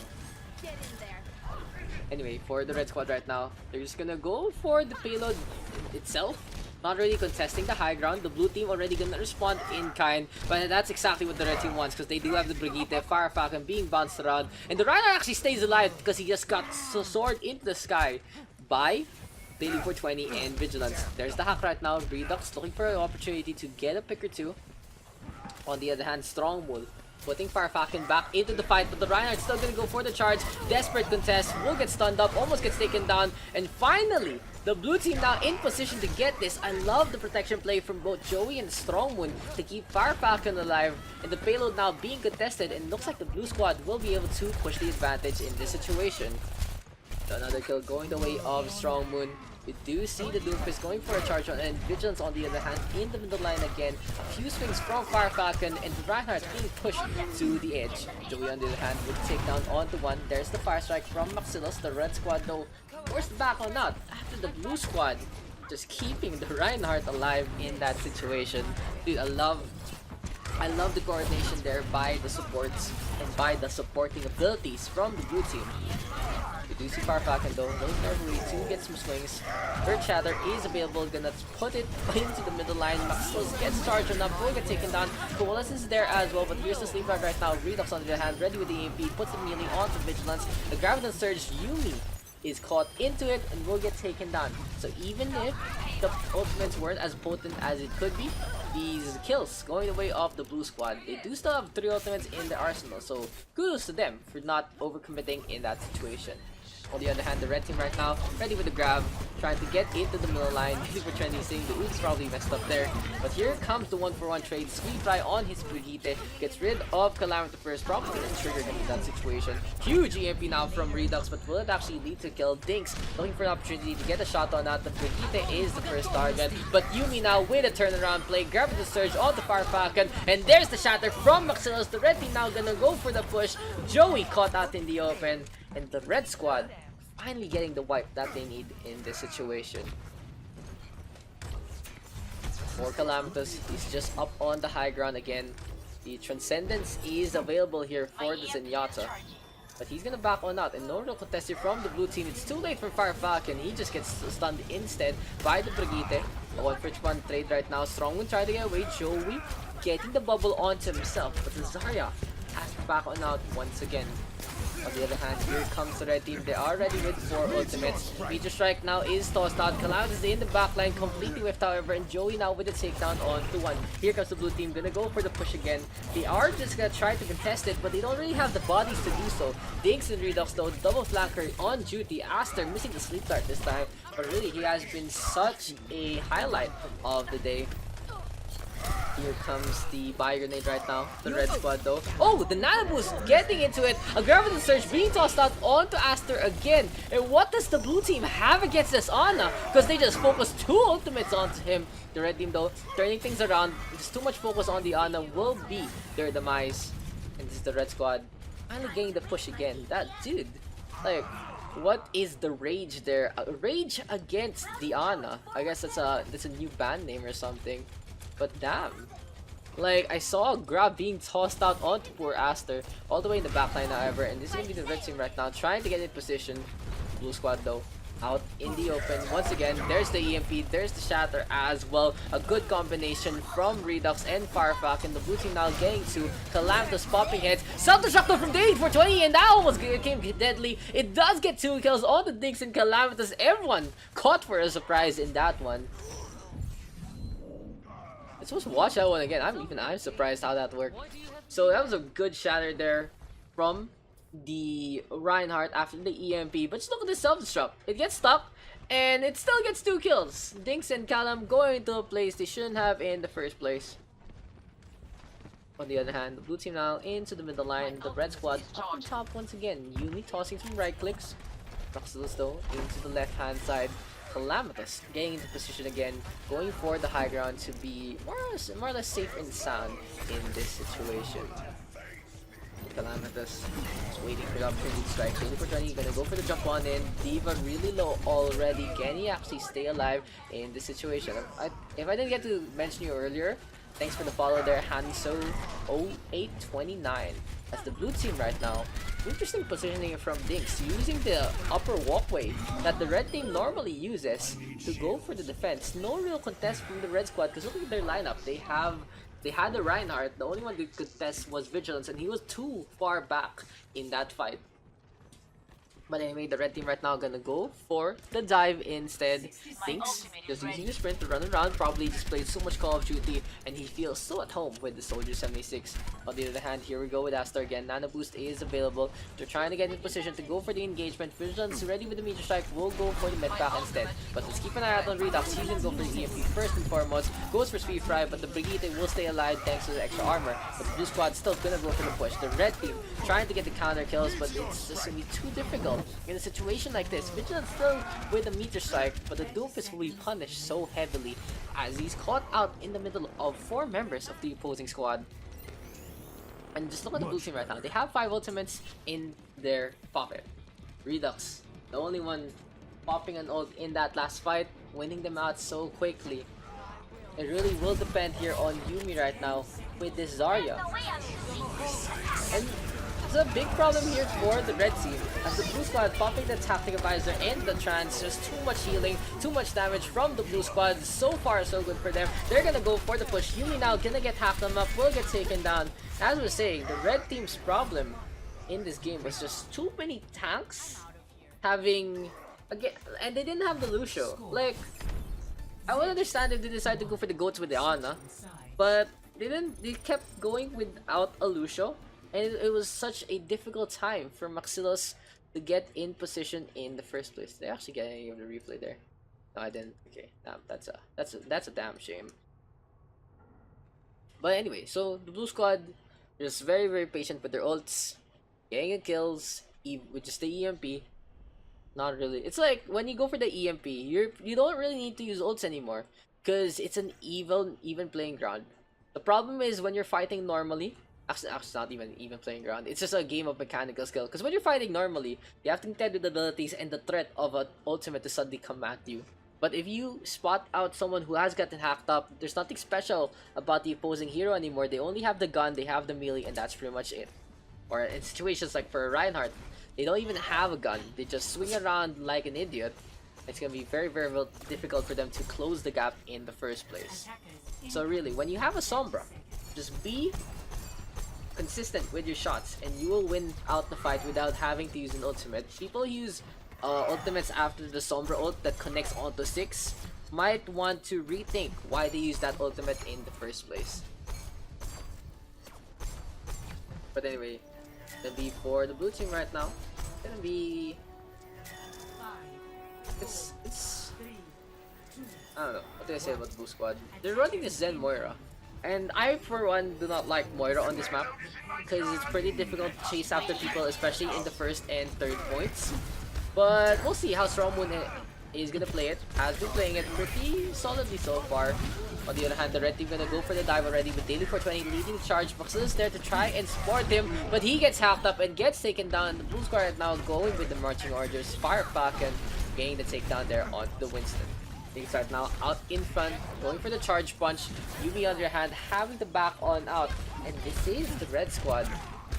Anyway, for the red squad right now, they're just gonna go for the payload itself. Not really contesting the high ground. The blue team already gonna respond in kind, but that's exactly what the red team wants because they do have the Brigitte, Fire Falcon being bounced around, and the Rhino actually stays alive because he just got soared into the sky by Daily 420 and Vigilance. There's the hack right now. Redux looking for an opportunity to get a pick or two. On the other hand, Strongbull putting Fire Falcon back into the fight, but the Reinhardt's still gonna go for the charge. Desperate contest, will get stunned up, almost gets taken down, and finally, the blue team now in position to get this. I love the protection play from both Joey and Strongmoon to keep Fire Falcon alive, and the payload now being contested, and looks like the blue squad will be able to push the advantage in this situation. Another kill going the way of Strong Moon. We do see the Doomfist going for a charge on, and Vigilance on the other hand in the middle line again. A few swings from Fire Falcon, and Reinhardt being pushed to the edge. Joey on the other hand with take down onto one. There's the Fire Strike from Maxillus. The red squad though forced back on out after the blue squad just keeping the Reinhardt alive in that situation. Dude, I love the coordination there by the supports and by the supporting abilities from the blue team. We do see Fire Falcon though, going for every to get some swings. Third Shatter is available, gonna put it into the middle line. Maxillus gets charged enough, will get taken down. Coalescence is there as well, but here's the sleep guard right now. Redux on the other hand, ready with the EMP, puts the melee onto Vigilance. The Graviton Surge, Yuumi is caught into it and will get taken down. So even if the ultimates weren't as potent as it could be, these kills going the way of the blue squad. They do still have 3 ultimates in their arsenal, so kudos to them for not overcommitting in that situation. On the other hand, the red team right now, ready with the grab, trying to get into the middle line. Maybe for Trendy saying the ult's probably messed up there. But here comes the 1-for-1 trade. Sweet Fly on his Brigitte, gets rid of Calamity first, probably gonna trigger him in that situation. Huge EMP now from Redux, but will it actually lead to kill? Daks looking for an opportunity to get a shot on that. The Brigitte is the first target, but Yuumi now with a turnaround play, grabbing the surge onto Fire Falcon, and there's the shatter from Maxillus. The red team now gonna go for the push. Joey caught out in the open, and the red squad finally getting the wipe that they need in this situation. For Calamitous, he's just up on the high ground again. The Transcendence is available here for the Zenyatta, but he's gonna back on out, and no real contest here from the blue team. It's too late for Fire Falcon. He just gets stunned instead by the Brigitte. A 1-for-1 trade right now. Strongman trying to get away. Joey getting the bubble onto himself, but the Zarya has to back on out once again. On the other hand, here comes the red team. They are ready with 4 ultimates. Meteor Strike now is tossed out. Calamitous in the backline, completely whiffed however, and Joey now with a takedown onto 1. Here comes the blue team, gonna go for the push again. They are just gonna try to contest it, but they don't really have the bodies to do so. Daks and Redux though, double flanker on duty. Aster missing the sleep dart this time, but really he has been such a highlight of the day. Here comes the Bio Grenade right now, the red squad though. Oh, the Nano Boost getting into it. A Graviton Surge being tossed out onto Aster again. And what does the blue team have against this Ana? Because they just focused 2 ultimates onto him. The red team though, turning things around. Just too much focus on the Ana will be their demise. And this is the red squad finally getting the push again. That dude, like, what is the rage there? Rage against the Ana. I guess that's a new band name or something. But damn, like I saw a grab being tossed out onto poor Aster all the way in the backline however, and this is gonna be the red team right now trying to get in position. Blue squad though out in the open once again. There's the EMP, there's the shatter as well. A good combination from Redux and Fire Falcon. The blue team now getting to Calamitous popping heads. Self-destructor from the 8-4-20, and that almost became deadly. It does get 2 kills on the Daks and Calamitous. Everyone caught for a surprise in that one. I'm supposed to watch that one again. I'm surprised how that worked. So that was a good shatter there from the Reinhardt after the EMP. But just look at this self-destruct. It gets stuck and it still gets 2 kills. Daks and Callum going to a place they shouldn't have in the first place. On the other hand, the blue team now into the middle line. The red squad up on top once again. Yuumi tossing some right clicks. Maxillus though into the left hand side. Calamitous getting into position again, going for the high ground to be more or less safe and sound in this situation. Calamitous is waiting for the opportunity to strike. Really for Johnny, gonna go for the jump on in. Diva really low already. Can he actually stay alive in this situation? If I didn't get to mention you earlier, thanks for the follow there, Hanso 0829. As the blue team right now, interesting positioning from Daks, using the upper walkway that the red team normally uses to go for the defense. No real contest from the red squad because look at their lineup. They had the Reinhardt. The only one that could contest was Vigilance, and he was too far back in that fight. But anyway, the red team right now gonna go for the dive instead. Daks just using the sprint to run around, probably just played so much Call of Duty and he feels so at home with the Soldier 76. On the other hand, here we go with Aster again. Nano Boost is available. They're trying to get in position to go for the engagement. Vigilance ready with the Meteor Strike, will go for the Medpack instead. But let's keep an eye out on Redux. He's gonna go for the EMP first and foremost. Goes for Speed Fry, but the Brigitte will stay alive thanks to the extra armor. But the blue squad still gonna go for the push. The red team trying to get the counter kills, but it's just gonna be too difficult. In a situation like this, Vigilance still with a meter strike, but the Doomfist will be punished so heavily as he's caught out in the middle of 4 members of the opposing squad. And just look at the blue team right now. They have 5 ultimates in their pocket. Redux, the only one popping an ult in that last fight, winning them out so quickly. It really will depend here on Yuumi right now with this Zarya. And it's a big problem here for the red team, as the blue squad popping the tactic advisor and the trance. Just too much healing, too much damage from the blue squad. So far so good for them. They're gonna go for the push. Yuumi now gonna get half them up, will get taken down. As we're saying, the red team's problem in this game was just too many tanks having again, and they didn't have the Lucio. Like, I would understand if they decided to go for the goats with the Ana, but they didn't. They kept going without a Lucio. And it was such a difficult time for Maxilos to get in position in the first place. Did I actually get any of the replay there? No, I didn't. Okay, that's a damn shame. But anyway, so the blue squad is very patient with their ults, getting kills with just the EMP. Not really. It's like when you go for the EMP, you don't really need to use ults anymore because it's an even playing ground. The problem is when you're fighting normally. Actually, it's not even playing ground. It's just a game of mechanical skill. Because when you're fighting normally, you have to contend with the abilities and the threat of an ultimate to suddenly come at you. But if you spot out someone who has gotten hacked up, there's nothing special about the opposing hero anymore. They only have the gun, they have the melee, and that's pretty much it. Or in situations like for Reinhardt, they don't even have a gun. They just swing around like an idiot. It's going to be very difficult for them to close the gap in the first place. So really, when you have a Sombra, just be consistent with your shots and you will win out the fight without having to use an ultimate. People use ultimates after the Sombra ult that connects onto 6 might want to rethink why they use that ultimate in the first place. But anyway, gonna be for the blue team right now. Gonna be it's I don't know, what do I say about the blue squad? They're running this Zen Moira. And I, for one, do not like Moira on this map because it's pretty difficult to chase after people, especially in the first and third points. But we'll see how Strongmoon is gonna play it. Has been playing it pretty solidly so far. On the other hand, the red team gonna go for the dive already with Daily 420 leading the charge. Maxilis is there to try and support him, but he gets hacked up and gets taken down. The blue squad right now going with the marching orders. Firefalcon getting the takedown there on the Winston. Things right now out in front, going for the charge punch. Yuumi on the other hand having to back on out, and this is the red squad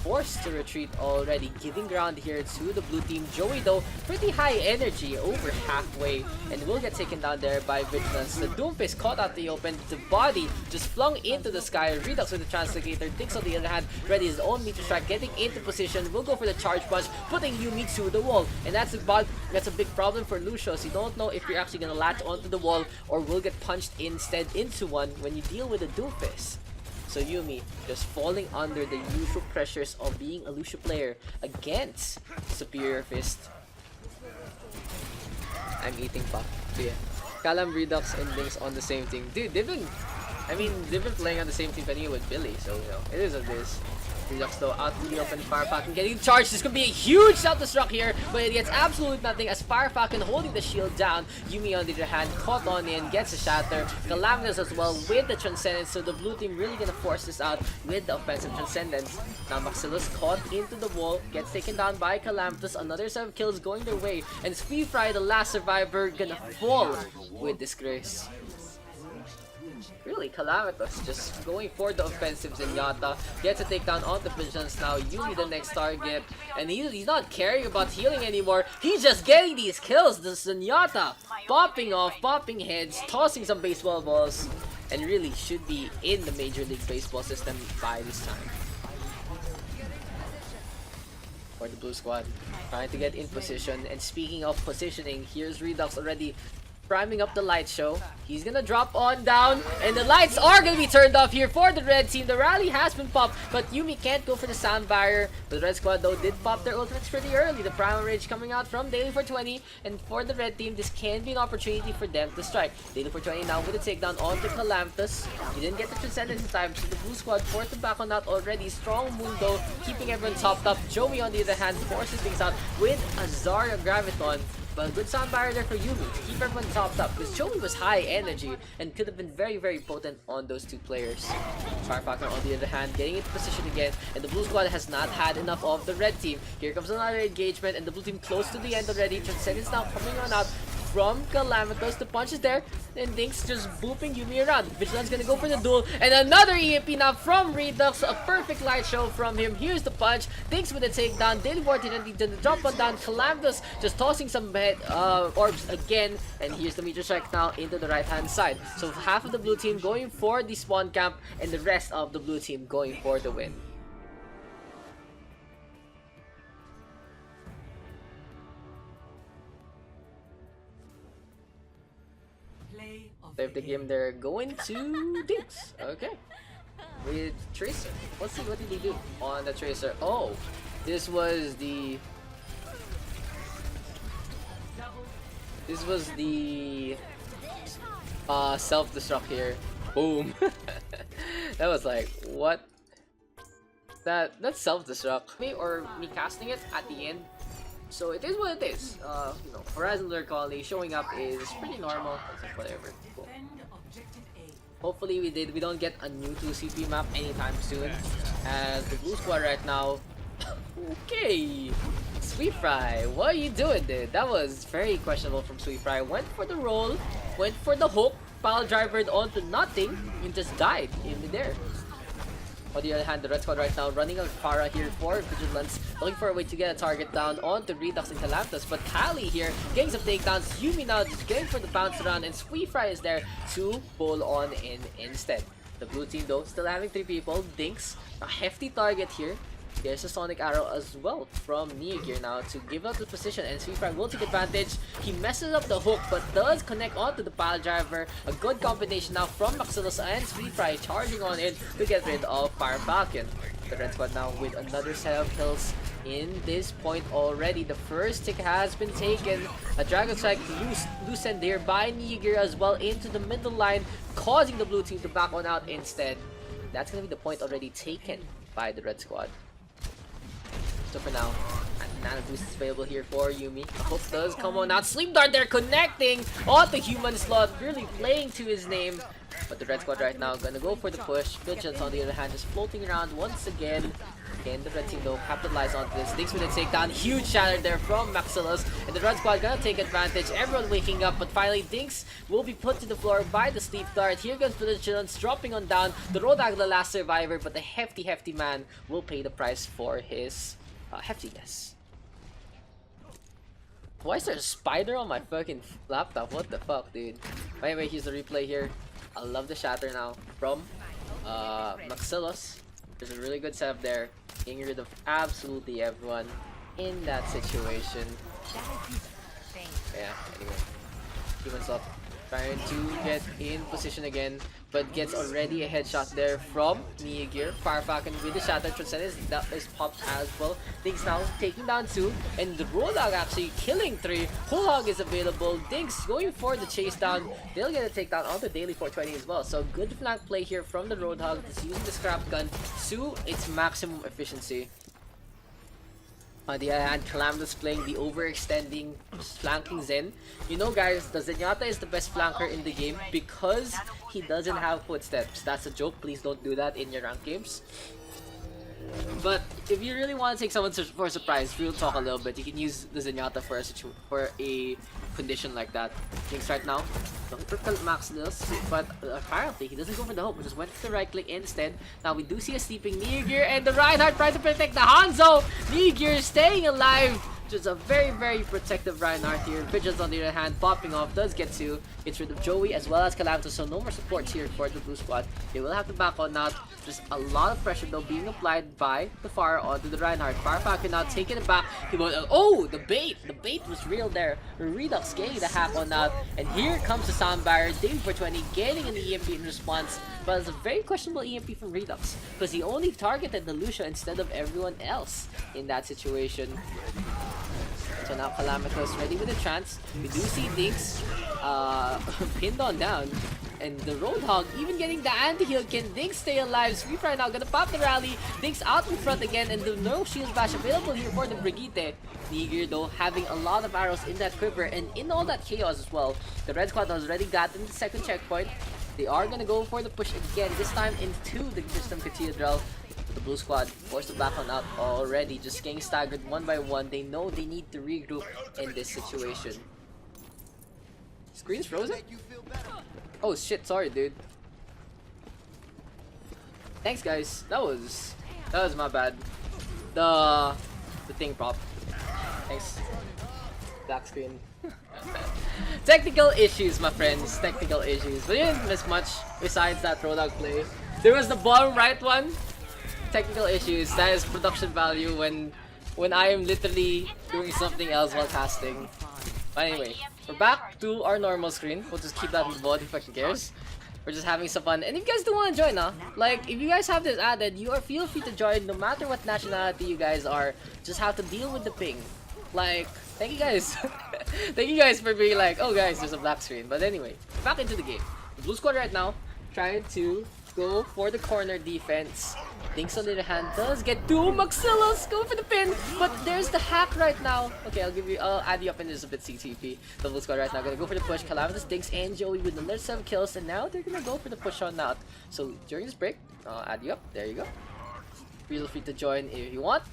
forced to retreat already, giving ground here to the blue team. Joey though, pretty high energy, over halfway, and will get taken down there by Vigilance. The Doomfist caught out the open, the body just flung into the sky. Redux with the Translocator. Daks on the other hand ready his own meter strike, getting into position, will go for the charge punch, putting Yuumi to the wall, and that's a big problem for Lucius. You don't know if you're actually gonna latch onto the wall or will get punched instead into one when you deal with the Doomfist. So Yuumi just falling under the usual pressures of being a Lucio player against Superior Fist. I'm eating pop. So yeah, Calam, Redux, and Daks on the same team. Dude, they've been playing on the same team anyway with Billy, so you know, it is what it is. Redux though out in the open, Firefalcon getting charged. This could be a huge self-destruct here, but it gets absolutely nothing as Firefalcon holding the shield down. Yuumi on the other hand caught on in, gets a shatter. Calamitous as well with the Transcendence, so the blue team really gonna force this out with the offensive Transcendence. Now Maxilis caught into the wall, gets taken down by Calamitous. Another 7 kills going their way, and Fry, the last survivor, gonna fall with disgrace. Really, Calamitous just going for the offensive. Zenyatta gets a takedown on the Vigilance now. Yuumi the next target, and he's not caring about healing anymore. He's just getting these kills. The Zenyatta popping off, popping heads, tossing some baseball balls, and really should be in the Major League Baseball system by this time. For the blue squad, trying to get in position. And speaking of positioning, here's Redux already priming up the light show. He's gonna drop on down, and the lights are gonna be turned off here for the red team. The rally has been popped, but Yuumi can't go for the sound barrier. The red squad though did pop their ultimates pretty early. The primal rage coming out from Daily 420, and for the red team, this can be an opportunity for them to strike. Daily 420 now with a takedown onto Calamitous. He didn't get the transcendence in time, so the blue squad forced to back on that already. Strong Mundo keeping everyone topped up. Joey on the other hand forces things out with a Zarya Graviton. But a good sound barrier there for Yuumi to keep everyone topped up, because Joey was high energy and could have been very, very potent on those two players. Firefucker on the other hand getting into position again, and the blue squad has not had enough of the red team. Here comes another engagement, and the blue team close to the end already. Transcendence now coming on out from Calamitous. The punch is there, and Daks just booping Yuumi around. Vigilance gonna go for the duel, and another EMP now from Redux. A perfect light show from him. Here's the punch. Daks with a takedown. Daily 420 gonna drop on down. Calamitous just tossing some head orbs again, and here's the meteor strike now into the right hand side. So half of the blue team going for the spawn camp, and the rest of the blue team going for the win. Play of Save the game, they're going to Daks. Okay. With Tracer. Let's see, what did he do on the Tracer? Oh, this was the self-destruct here. Boom. That was like, what? That's self-destruct. Me or me casting it at the end. So it is what it is. You know, Horizon Lure Colony showing up is pretty normal. It's like whatever. Cool. defend objective A. Hopefully we don't get a new 2CP map anytime soon. As the blue squad right now. Okay. Sweet Fry, what are you doing, dude? That was very questionable from Sweet Fry. Went for the roll, went for the hook, pile drivered onto nothing, and just died in midair. On the other hand, the red squad right now running a Pharah here for Vigilance, looking for a way to get a target down onto Redux and Calamitous. But Kali here getting some takedowns. Yuumi now just going for the bounce around, and Sweet Fry is there to pull on in instead. The blue team though still having 3 people. Daks, a hefty target here. There's a Sonic Arrow as well from Neogear now to give up the position, and Sweet Fry will take advantage. He messes up the hook but does connect onto the pile driver. A good combination now from Maxillus and Sweet Fry charging on in to get rid of Fire Falcon. The red squad now with another set of kills in this point already. The first tick has been taken. A Dragon Strike loosened there by Neogear as well into the middle line, causing the blue team to back on out instead. That's gonna be the point already taken by the red squad. So for now, Nano Boost is available here for Yuumi. A hook does come on out. Sleep Dart there connecting on the human slot, really playing to his name. But the red squad right now gonna go for the push. Vigilance on the other hand just floating around once again. Again, the red team though capitalize on this. Daks with a takedown. Huge shatter there from Maxillus. And the red squad gonna take advantage. Everyone waking up, but finally Daks will be put to the floor by the Sleep Dart. Here goes Vigilance dropping on down. The Rodag, the last survivor, but the hefty man will pay the price for his heftiness. Why is there a spider on my fucking laptop? What the fuck, dude? Anyway, here's the replay here. I love the shatter now from Maxillus. There's a really good setup there, getting rid of absolutely everyone in that situation. Yeah, anyway. Human slot trying to get in position again, but gets already a headshot there from Neogear. Fire Falcon with the shatter transcendence that is popped as well. Daks now taking down 2, and the Roadhog actually killing 3. Whole Hog is available. Daks going for the chase down. They'll get a takedown onto Daily 420 as well. So good flank play here from the Roadhog, just using the scrap gun to its maximum efficiency. On the other hand, Calamitous playing the overextending flanking Zen. You know guys, the Zenyatta is the best flanker in the game because he doesn't have footsteps. That's a joke, please don't do that in your rank games. But if you really want to take someone for a surprise, we'll talk a little bit. You can use the Zenyatta for a condition like that. Daks right now looking for Maxillus, but apparently he doesn't go for the hook, just went for the right click instead. Now we do see a sleeping Neogear, and the Reinhardt trying to protect the Hanzo. Neogear staying alive, Just a very protective Reinhardt here. Vigilance on the other hand, popping off, does get to. Gets rid of Joey as well as Calamity, so no more supports here for the blue squad. They will have to back on now. Just a lot of pressure though being applied by the Fire onto the Reinhardt. Firefalcon now taking it back. He goes, oh, the bait! The bait was real there. Redux getting the hack on that. And here comes the sound barrier. David for 20 getting an EMP in response. But it's a very questionable EMP from Redux because he only targeted the Lucia instead of everyone else in that situation. So now Calamitos ready with a chance. We do see Daks pinned on down. And the Roadhog even getting the anti-heal. Can Daks stay alive? Sweep right now, gonna pop the rally. Daks out in front again, and the no shield bash available here for the Brigitte. Neger though having a lot of arrows in that quiver and in all that chaos as well. The red squad has already gotten the second checkpoint. They are gonna go for the push again, this time into the Crystal Cathedral. The blue squad forced to back on out already, just getting staggered one by one. They know they need to regroup in this situation. Screen's frozen? Oh shit, sorry dude. Thanks guys. That was my bad. The thing prop. Thanks. Black screen. Technical issues, my friends. Technical issues. But you didn't miss much besides that Roadhog play. There was the bottom right one. Technical issues. That is production value when I am literally doing something else while casting. But anyway, we're back to our normal screen. We'll just keep that in the body if anyone cares. We're just having some fun. And if you guys do want to join, like if you guys have this added, you are feel free to join no matter what nationality you guys are. Just have to deal with the ping. Like, thank you guys. Thank you guys for being like, oh guys, there's a black screen. But anyway, back into the game. The blue squad right now trying to go for the corner defense. Daks on the other hand does get two Maxillas, go for the pin, but there's the hack right now. Okay, I'll add you up in just a bit CTP. The blue squad right now gonna go for the push. Calamitos, Daks, and Joey with another 7 kills, and now they're gonna go for the push on out. So during this break, I'll add you up. There you go. Feel free to join if you want.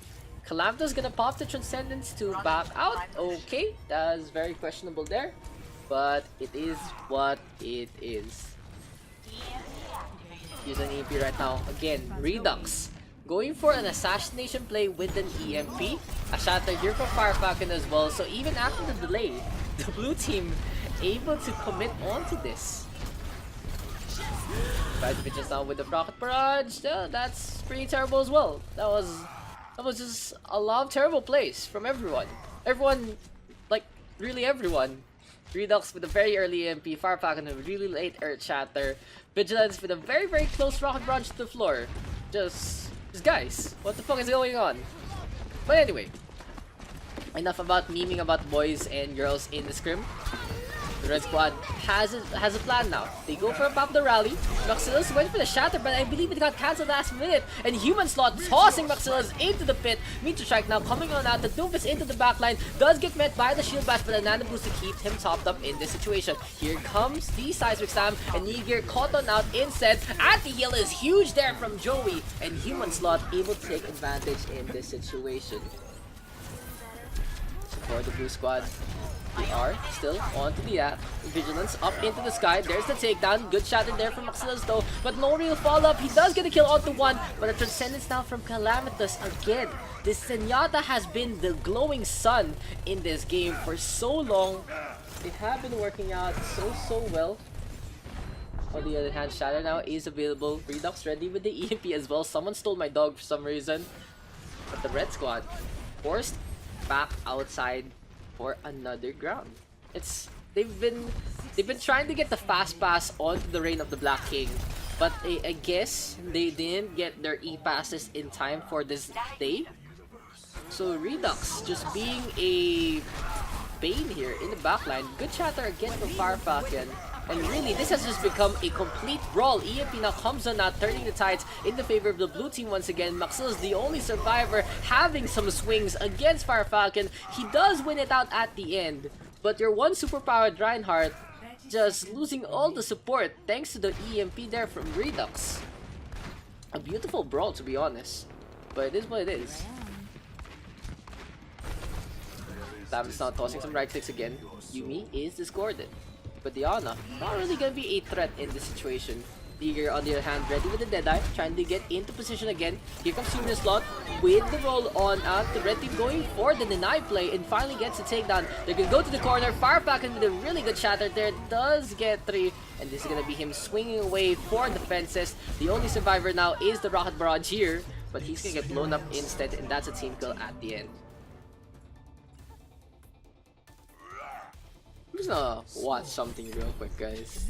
Calamitos gonna pop the Transcendence to back out. Okay, that is very questionable there, but it is what it is. Use an EMP right now. Again, Redux going for an assassination play with an EMP. A shatter here from Firefalcon as well. So even after the delay, the blue team able to commit onto this. Right, pitches now with the rocket barrage. That's pretty terrible as well. That was just a lot of terrible plays from everyone. Everyone, like really everyone. Redux with a very early EMP, Firefalcon with a really late Earth Shatter, Vigilance with a very close rocket barrage to the floor. Just guys, what the fuck is going on? But anyway, enough about memeing about boys and girls in the scrim. The red squad has a plan now. They go for a pop the rally. Maxillas went for the shatter, but I believe it got cancelled last minute. And Human Slot tossing Maxillas into the pit. Meteor Strike now coming on out. The Doofus into the backline. Does get met by the shield bash, but a nano boost to keep him topped up in this situation. Here comes the Seismic Slam, and Neger caught on out instead. Anti-heal is huge there from Joey, and Human Slot able to take advantage in this situation. For the blue squad, we are still on to the Vigilance up into the sky. There's the takedown. Good shot in there from Maxillas though, but no real follow-up. He does get a kill onto one, but a Transcendence now from Calamitos again. This Zenyatta has been the glowing sun in this game for so long. They have been working out so well. On the other hand, Shatter now is available. Redux ready with the EMP as well. Someone stole my dog for some reason. But the red squad forced back outside for another ground. They've been trying to get the fast pass onto the Reign of the Black King, but I guess they didn't get their E-passes in time for this day. So Redux just being a bane here in the backline. Good shatter again from Firefalcon. And really, this has just become a complete brawl. EMP now comes on out, turning the tides in the favor of the blue team once again. Maxillas the only survivor, having some swings against Firefalcon. He does win it out at the end. But your one superpowered Reinhardt just losing all the support thanks to the EMP there from Redux. A beautiful brawl, to be honest. But it is what it is. Dam's now tossing some right clicks again. Yuumi is discorded. But Diana, not really gonna be a threat in this situation. Eager on the other hand, ready with the Deadeye, trying to get into position again. Here comes Human Slot with the roll on out. The red team going for the deny play and finally gets a takedown. They're gonna go to the corner. Fire Falcon with a really good shatter there. Does get 3. And this is gonna be him swinging away for the fences. The only survivor now is the Rocket Barrage here. But he's gonna get blown up instead, and that's a team kill at the end. I'm just gonna watch something real quick, guys.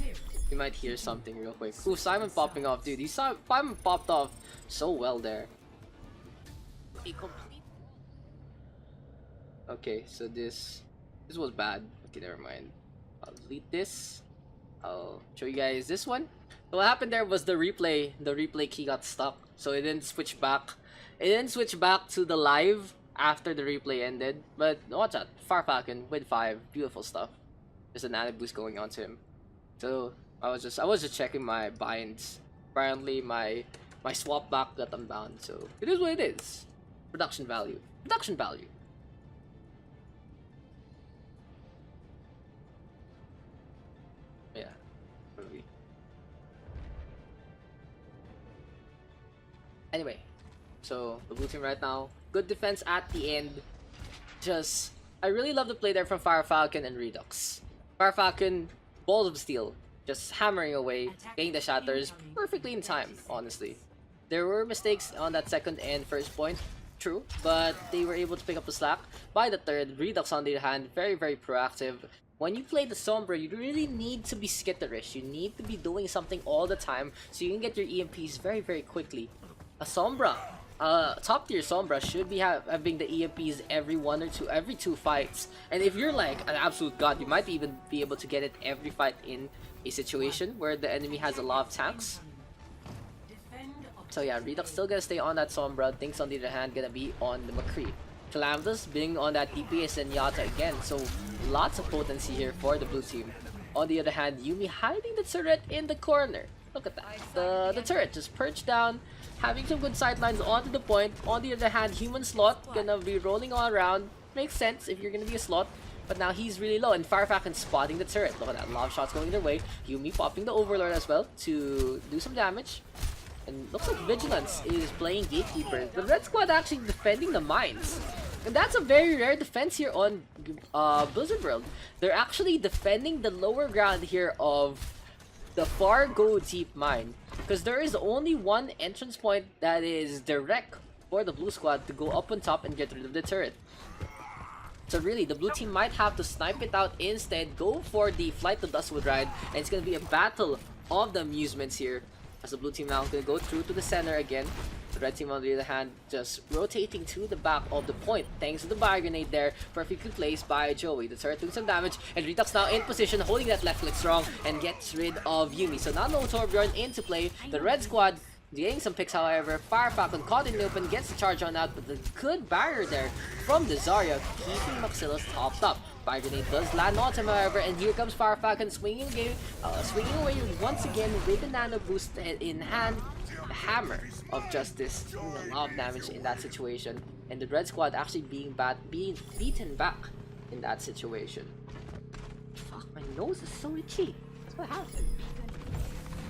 You might hear something real quick. Ooh, Simon popping off, dude. Simon popped off so well there. Okay, so this was bad. Okay, never mind. I'll delete this. I'll show you guys this one. So what happened there was the replay key got stuck, so it didn't switch back. It didn't switch back to the live after the replay ended. But watch out, Far Falcon with 5, beautiful stuff. There's an added boost going on to him. So I was just checking my binds. Apparently my swap back got unbound, so it is what it is. Production value. Production value. Yeah. Probably. Anyway, so the blue team right now, good defense at the end. Just I really love the play there from Fire Falcon and Redux. Fire Falcon, balls of steel. Just hammering away, getting the shatters perfectly in time, honestly. There were mistakes on that second and first point, true, but they were able to pick up the slack. By the third, Redux on the other hand, very, very proactive. When you play the Sombra, you really need to be skitterish. You need to be doing something all the time so you can get your EMPs very, very quickly. A Sombra, top tier Sombra should be having the EMPs every 2 fights. And if you're like an absolute god, you might even be able to get it every fight in a situation where the enemy has a lot of tanks. So yeah, Redux still gonna stay on that Sombra. Things on the other hand gonna be on the McCree. Calamitous being on that DPS and Yata again, so lots of potency here for the blue team. On the other hand, Yuumi hiding the turret in the corner. Look at that. The turret just perched down, having some good sightlines onto the point. On the other hand, Human Slot gonna be rolling all around. Makes sense if you're gonna be a slot. But now he's really low, and Fire Falcon spotting the turret. Look at that, a lot of shots going their way. Yuumi popping the Overlord as well to do some damage. And looks like Vigilance is playing Gatekeeper. The Red Squad actually defending the mines. And that's a very rare defense here on Blizzard World. They're actually defending the lower ground here of the Fargo Deep Mine. Because there is only one entrance point that is direct for the blue squad to go up on top and get rid of the turret. So really, the blue team might have to snipe it out instead, go for the Flight to Dustwood Ride, and it's going to be a battle of the amusements here. As the blue team now is going to go through to the center again. The red team on the other hand just rotating to the back of the point thanks to the Bio Grenade there, perfectly placed by Joey. The turret doing some damage, and Redux now in position, holding that left click strong and gets rid of Yuumi. So now no Torbjorn into play. The red squad getting some picks, however. Fire Falcon caught in the open, gets the charge on out, but the good barrier there from the Zarya, keeping Maxilla's topped up. Fire Grenade does land on him, however, and here comes Fire Falcon swinging away once again with the Nano Boost in hand. The Hammer of Justice doing a lot of damage in that situation, and the Red Squad actually being beaten back in that situation. Fuck, my nose is so itchy. That's what happened.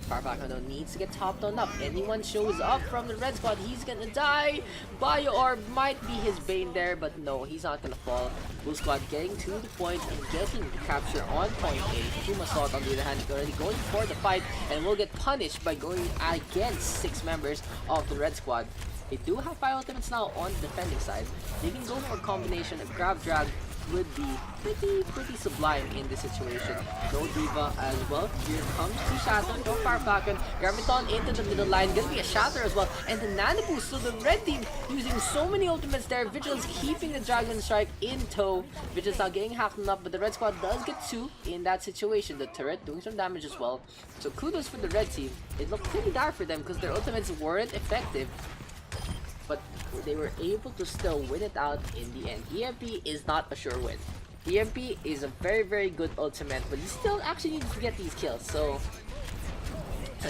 Fire Falcon needs to get topped on up. Anyone shows up from the Red Squad, he's gonna die. Bio Orb might be his bane there, but no, he's not gonna fall. Blue Squad getting to the point and getting the capture on point A. Human Slot on the other hand already going for the fight and will get punished by going against 6 members of the Red Squad. They do have 5 ultimates now on the defending side. They can go for a combination of grab drag would be pretty sublime in this situation. No Diva as well. Here comes the Shatter from Fire Falcon. Graviton into the middle line. Gonna be a Shatter as well. And the Nano Boost. So the red team using so many ultimates there. Vigilance keeping the Dragon Strike in tow. Vigilance now getting hacked up, but the red squad does get 2 in that situation. The turret doing some damage as well. So kudos for the red team. It looked pretty dire for them because their ultimates weren't effective, but they were able to still win it out in the end. EMP is not a sure win. EMP is a very, very good ultimate, but you still actually need to get these kills. So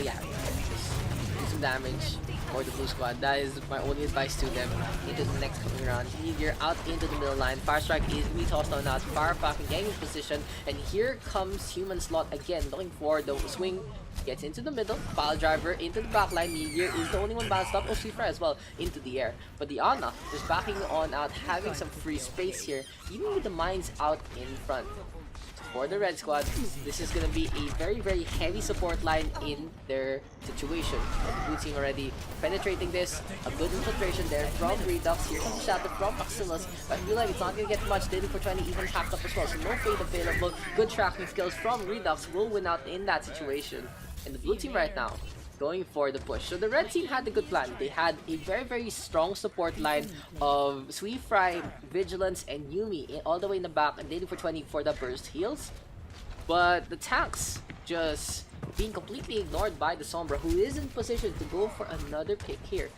yeah, just do some damage for the blue squad. That is my only advice to them into the next coming round. You're out into the middle line. Fire Strike is being tossed on out. Fire Falcon getting in position, and here comes Human Slot again, looking for the swing gets into the middle, pile driver into the backline. Meteor is the only one balanced up. Oh, Sweeper as well into the air. But the Ana just backing on out, having some free space here, even with the mines out in front. For the red squad, this is gonna be a very, very heavy support line in their situation. The blue team already penetrating this. A good infiltration there from Redux. Here comes the shatter from Maximus. But I feel like it's not gonna get much. Daily for 20 even packed up as well. So no fade available. Good tracking skills from Redux will win out in that situation. And the blue team right now going for the push. So the red team had a good plan. They had a very, very strong support line of Sweet Fry, Vigilance, and Yumi all the way in the back, and Daily for 20 for the burst heals. But the tanks just being completely ignored by the Sombra, who is in position to go for another pick here.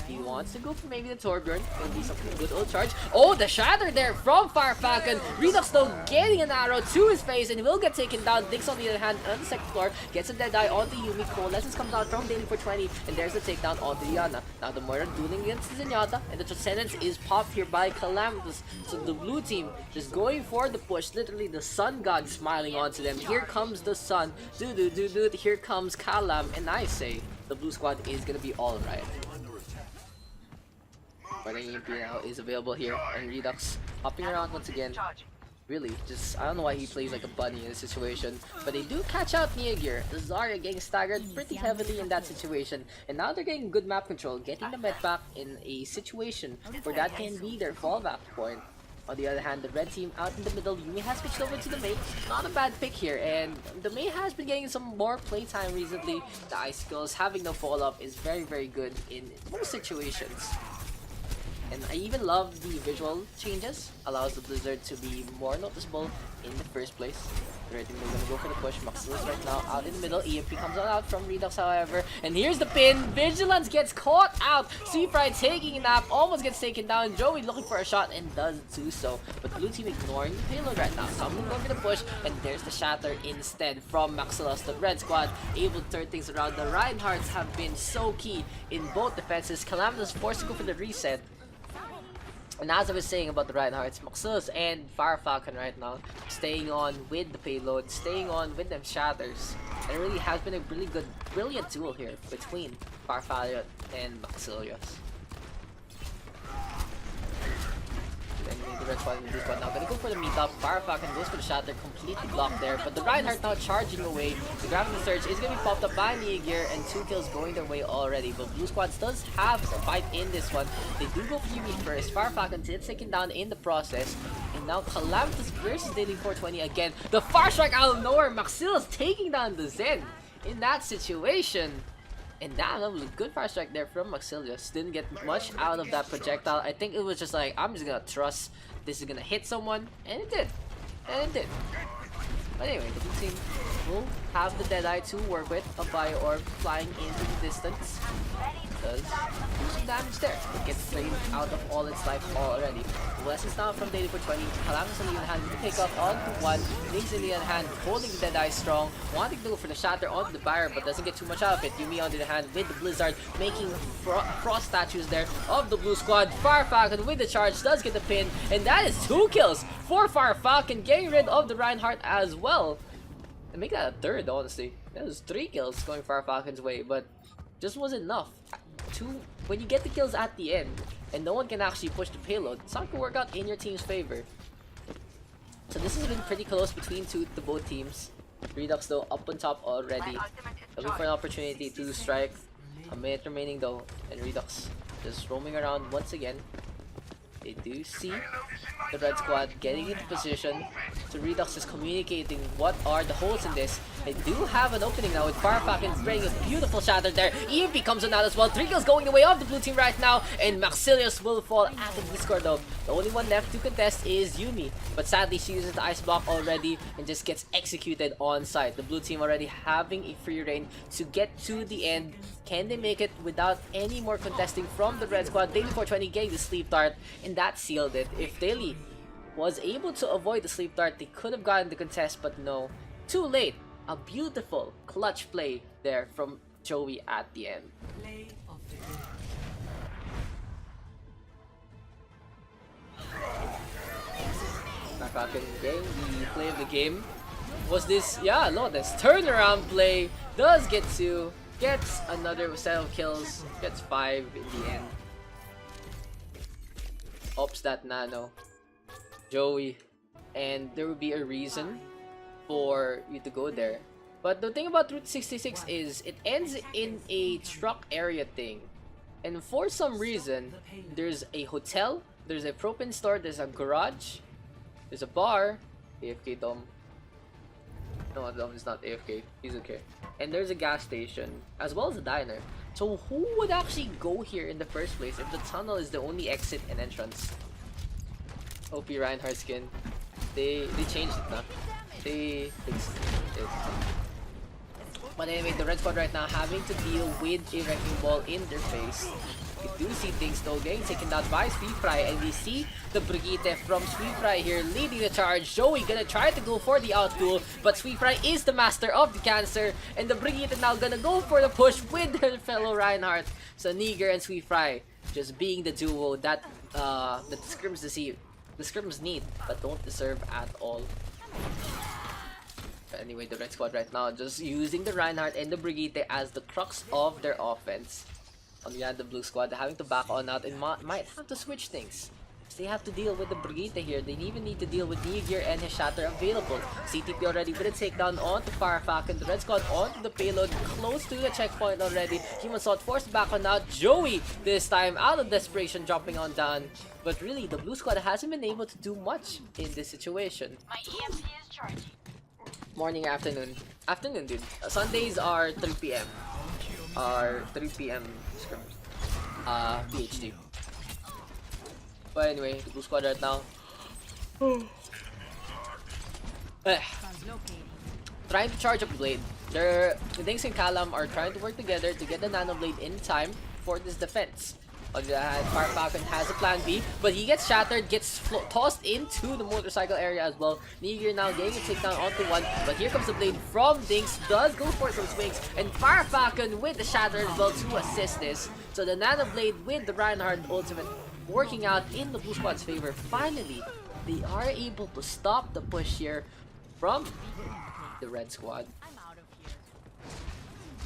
He wants to go for maybe the Torbjorn. Gonna be something good old charge. Oh, the shatter there from Fire Falcon. Redux though getting an arrow to his face and he will get taken down. Daks on the other hand on the second floor gets a dead eye on the Yumi. Coalescence comes out from Daily for 20 and there's a takedown on the Yana. Now the Moira dueling against the Zenyatta and the Transcendence is popped here by Calamitous. So the blue team just going for the push. Literally the sun god smiling onto them. Here comes the sun. Here comes Calam, and I say the blue squad is gonna be alright. But an EMP now is available here, and Redux hopping around once again. Really, just I don't know why he plays like a bunny in this situation, but they do catch out Neagir. The Zarya getting staggered pretty heavily in that situation, and now they're getting good map control, getting the med back in a situation where that can be their fallback point. On the other hand, the red team out in the middle, Yumi has switched over to the Mei. Not a bad pick here, and the Mei has been getting some more playtime recently. The icicles having no fall-up is very, very good in most situations. And I even love the visual changes, allows the Blizzard to be more noticeable in the first place. The red team is gonna go for the push. Maximus right now out in the middle. EMP comes out from Redux, however. And here's the pin. Vigilance gets caught out. Seafry taking a nap, almost gets taken down. Joey looking for a shot and does do so. But the blue team ignoring the payload right now. Someone going for the push, and there's the shatter instead from Maximus. The red squad able to turn things around. The Reinhardts have been so key in both defenses. Calamitous forced to go for the reset. And as I was saying about the Reinhardts, Maximus and Fire Falcon right now, staying on with the payload, staying on with them shatters. And it really has been a really good, brilliant duel here between Fire Falcon and Maximus. The red squad and the blue squad now gonna go for the meetup. Fire Falcon goes for the shatter, completely blocked there. But the Reinhardt now charging away. The Gravity Surge is gonna be popped up by Neagir, and 2 kills going their way already. But blue squad does have a fight in this one. They do go for Yumi first. Fire Falcon gets taken down in the process. And now Calamitous versus Daily 420 again. The Far Strike out of nowhere. Maximus taking down the Zen in that situation. And that was a good fire strike there from Maximus. Didn't get much out of that projectile. I think it was just like, I'm just gonna trust this is gonna hit someone. And it did. And it did. But anyway, the blue team will have the Deadeye to work with. A Bio Orb flying into the distance. Does do some damage there. It gets drained out of all its life already. The lessons now from Daily for 20. Calamitous on the other hand with the pick up onto 1. Daks in the other hand holding the Deadeye strong. Wanting to go for the shatter onto the barrier but doesn't get too much out of it. Yumi on the other hand with the Blizzard making frost statues there of the blue squad. Fire Falcon with the charge does get the pin. And that is 2 kills for Fire Falcon, getting rid of the Reinhardt as well. And make that a third, honestly. That was 3 kills going Fire Falcon's way, but just wasn't enough. When you get the kills at the end and no one can actually push the payload, it's not gonna work out in your team's favor. So this has been pretty close between the both teams. Redux though up on top already, looking for an opportunity to strike. A minute remaining though, and Redux just roaming around once again. They do see the red squad getting into position. So Redux is communicating what are the holes in this. They do have an opening now with Fire Falcon spraying a beautiful shatter there. EMP comes on out as well. 3 kills going the way of the blue team right now. And Maximus will fall at the Discord though. The only one left to contest is Yumi. But sadly she uses the ice block already and just gets executed on site. The blue team already having a free reign to get to the end. Can they make it without any more contesting from the red squad? Daily 420 getting the sleep dart, and that sealed it. If Daily was able to avoid the sleep dart, they could have gotten the contest, but no. Too late. A beautiful clutch play there from Joey at the end. Play of the game. Falcon getting the play of the game. Was this? Yeah, Lotus. Turnaround play. Does get 2. Gets another set of kills. Gets 5 in the end. Ops that nano. Joey. And there will be a reason for you to go there. But the thing about Route 66 is it ends in a truck area thing. And for some reason, there's a hotel, there's a propane store, there's a garage, there's a bar. AFK Dom. No, Dom is not AFK. He's okay. And there's a gas station, as well as a diner. So who would actually go here in the first place if the tunnel is the only exit and entrance? OP Reinhardt skin. They changed it now. They fixed it. But anyway, the red squad right now having to deal with a wrecking ball in their face. We do see things though getting taken down by SweetFry, and we see the Brigitte from SweetFry here leading the charge. Joey gonna try to go for the outduel, but SweetFry is the master of the cancer, and the Brigitte now gonna go for the push with her fellow Reinhardt. So Niger and SweetFry just being the duo that the scrims need but don't deserve at all. But anyway, the red squad right now just using the Reinhardt and the Brigitte as the crux of their offense. On the other, the blue squad having to back on out and might have to switch things. They have to deal with the Brigitte here. They even need to deal with Niger and his shatter available. CTP already with a takedown onto Firefalcon. The red squad onto the payload, close to the checkpoint already. Human Salt forced back on out. Joey this time out of desperation dropping on down. But really, the blue squad hasn't been able to do much in this situation. My EMP is charging. Morning, afternoon. Afternoon, dude. Sundays are 3 p.m. Are 3 p.m. scrims. PhD. But anyway, the blue squad right now. Trying to charge up Blade. The Daks and Callum are trying to work together to get the Nano Blade in time for this defense. On the other hand, Firefalcon has a plan B, but he gets shattered, gets tossed into the motorcycle area as well. Niger now getting a takedown onto one, but here comes the blade from Daks, does go for some swings, and Firefalcon with the shatter as well to assist this. So the Nano Blade with the Reinhardt ultimate working out in the blue squad's favor. Finally, they are able to stop the push here from the red squad.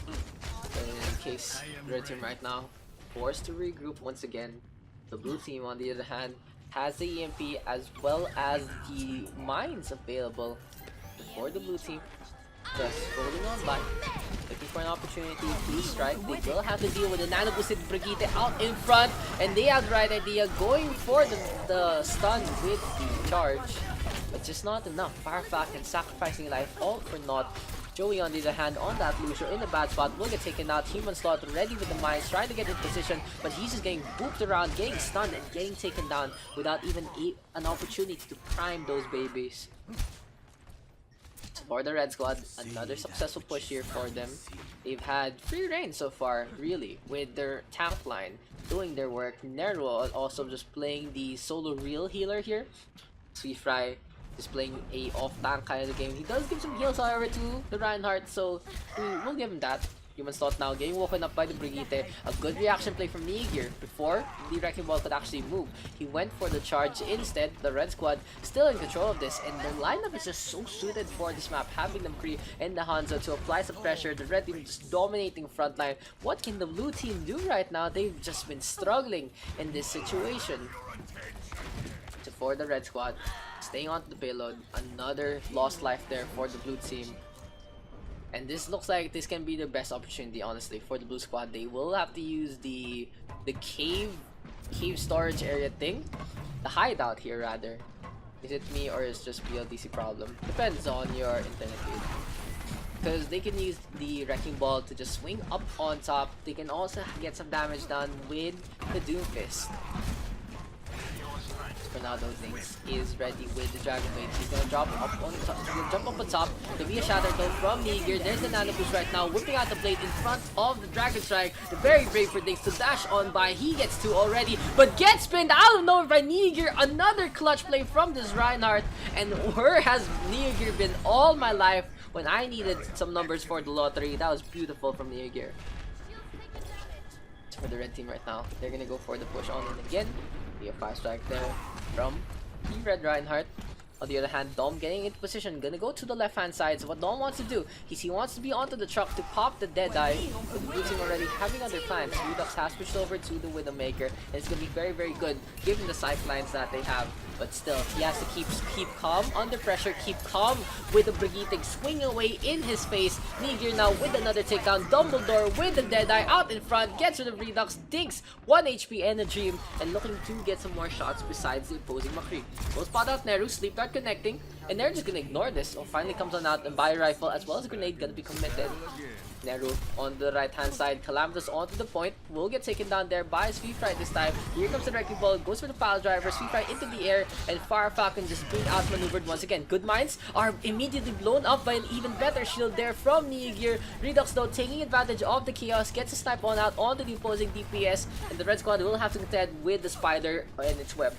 In case the red team right now forced to regroup once again. The blue team, on the other hand, has the EMP as well as the mines available for the blue team. Just rolling on by, looking for an opportunity to strike. They will have to deal with the nano boosted Brigitte out in front, and they have the right idea, going for the stun with the charge. But just not enough. Firefalcon sacrificing life all for naught. Joey, on the other hand, on that Lucio in the bad spot, will get taken out. Human Slot ready with the mines, trying to get in position, but he's just getting booped around, getting stunned, and getting taken down without even an opportunity to prime those babies. So for the red squad, another successful push here for them. They've had free reign so far, really, with their tank line doing their work. Nero also just playing the solo real healer here. SweetFry is playing a off-tank kind of game. He does give some heals, however, to the Reinhardt, so we'll give him that. Human Slot now getting woken up by the Brigitte. A good reaction play from Niger before the Wrecking Ball could actually move. He went for the charge instead. The red squad still in control of this, and the lineup is just so suited for this map, having the Kree and the Hanzo to apply some pressure. The red team just dominating frontline. What can the blue team do right now? They've just been struggling in this situation. So for the red squad, staying onto the payload, another lost life there for the blue team. And this looks like this can be the best opportunity, honestly, for the blue squad. They will have to use the cave storage area thing, the hideout here rather. Is it me or is just BLDC problem? Depends on your internet speed. Because they can use the Wrecking Ball to just swing up on top. They can also get some damage done with the Doomfist. Ronaldo thinks is ready with the Dragon Blade. He's gonna drop up on top. He's gonna jump up on top. There'll be a shatter though from Niger. There's the Nano Boost right now, whipping out the blade in front of the Dragon Strike. The very brave for Daks to dash on by. He gets two already, but gets pinned out of nowhere by Niger. Another clutch play from this Reinhardt, and where has Niger been all my life when I needed some numbers for the lottery? That was beautiful from Niger. For the red team right now, they're gonna go for the push on and again. Be a fast strike there from the red Reinhardt. On the other hand, Dom getting into position, gonna go to the left-hand side. So what Dom wants to do is he wants to be onto the truck to pop the Deadeye. With the blue team already having other plans, Redux has switched over to the Widowmaker, and it's gonna be very, very good given the sight lines that they have. But still, he has to keep calm under pressure, keep calm with the Brigitte swinging away in his face. Nigir now with another takedown. Dumbledore with the Deadeye out in front, gets rid of Redux, Dinks 1 HP and a Dream, and looking to get some more shots besides the opposing McCree. We'll spot out Neru, Sleep Dart connecting, and they're just gonna ignore this. So finally comes on out, and Bio Rifle as well as Grenade gonna be committed. Neru on the right hand side, Calamitous onto the point, will get taken down there by Sweetfry this time. Here comes the Wrecking Ball, goes for the pile driver, Sweetfry into the air, and Fire Falcon just being outmaneuvered once again. Good Minds are immediately blown up by an even better shield there from Nigir. Redux though taking advantage of the chaos, gets a snipe on out onto the opposing DPS, and the red squad will have to contend with the spider and its web.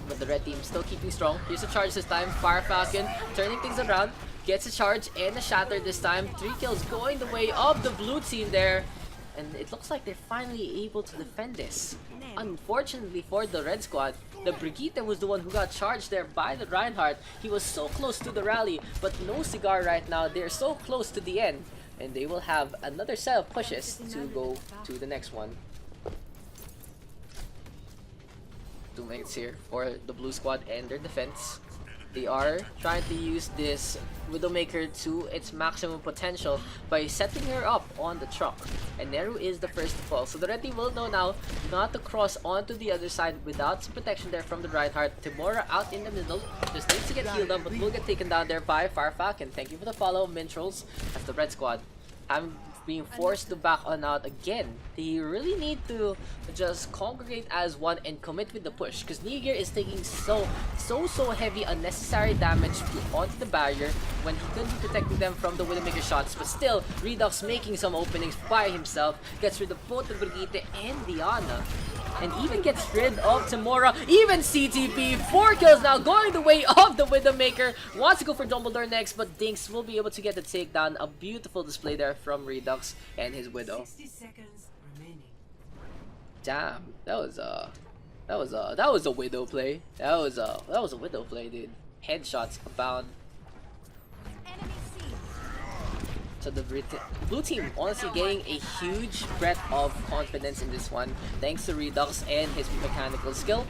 But the red team still keeping strong. Here's a charge this time, Fire Falcon turning things around. Gets a charge and a shatter this time. 3 kills going the way of the blue team there. And it looks like they're finally able to defend this. Unfortunately for the red squad, the Brigitte was the one who got charged there by the Reinhardt. He was so close to the rally, but no cigar right now. They're so close to the end. And they will have another set of pushes to go to the next one. 2 minutes here for the blue squad and their defense. They are trying to use this Widowmaker to its maximum potential by setting her up on the truck. And Neru is the first to fall. So the red team will know now not to cross onto the other side without some protection there from the Reinhardt. Timora out in the middle. Just needs to get healed up, but will get taken down there by Fire Falcon. Thank you for the follow, Mintrels. As the red squad having being forced to back on out again. They really need to just congregate as one and commit with the push, because Nigir is taking so heavy unnecessary damage onto the barrier when he could be protecting them from the Widowmaker shots. But still, Redux making some openings by himself, gets rid of both the Brigitte and Diana, and even gets rid of Timora. Even CTP, 4 kills now going the way of the Widowmaker. Wants to go for Dumbledore next, but Dinks will be able to get the takedown. A beautiful display there from Redux and his Widow. 60 seconds remaining. Damn, that was a Widow play. That was a Widow play, dude. Headshots abound. So the blue team honestly getting a huge breath of confidence in this one, thanks to Redux and his mechanical skill.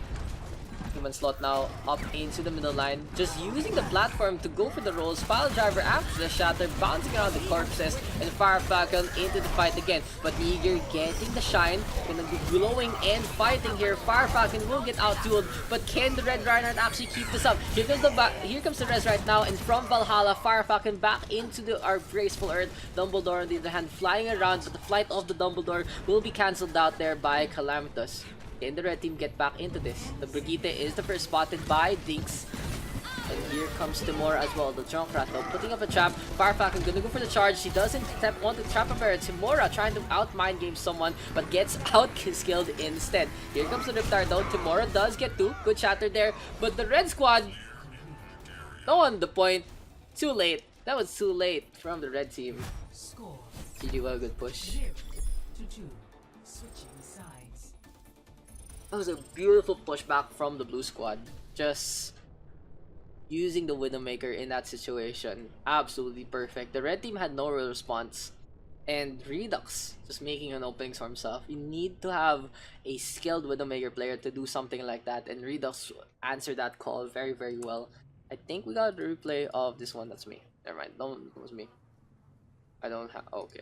Human Slot now up into the middle line, just using the platform to go for the rolls. Pile driver after the shatter, bouncing around the corpses, and Fire Falcon into the fight again. But Nigir getting the shine, gonna be glowing and fighting here. Fire Falcon will get out-dueled, but can the Red Reinhardt actually keep this up? Here comes the res right now, and from Valhalla, Fire Falcon back into our graceful earth. Dumbledore on the other hand flying around, but the flight of the Dumbledore will be cancelled out there by Calamitous. Can the red team get back into this? The Brigitte is the first spotted by Dinks. And here comes Timor as well, the Junkrat though, putting up a trap. Fire Falcon gonna go for the charge. He doesn't want to trap a bear. Timora trying to out mind game someone, but gets out skilled instead. Here comes the Riptide though. Timora does get 2. Good shatter there. But the red squad, no on the point. Too late. That was too late from the red team. Score GG, well, good push. 0-2. Switching sides. That was a beautiful pushback from the blue squad. Just using the Widowmaker in that situation. Absolutely perfect. The red team had no real response. And Redux just making an openings for himself. You need to have a skilled Widowmaker player to do something like that. And Redux answered that call very, very well. I think we got a replay of this one. That's me. Never mind. No, it was me. I don't have... Oh, okay.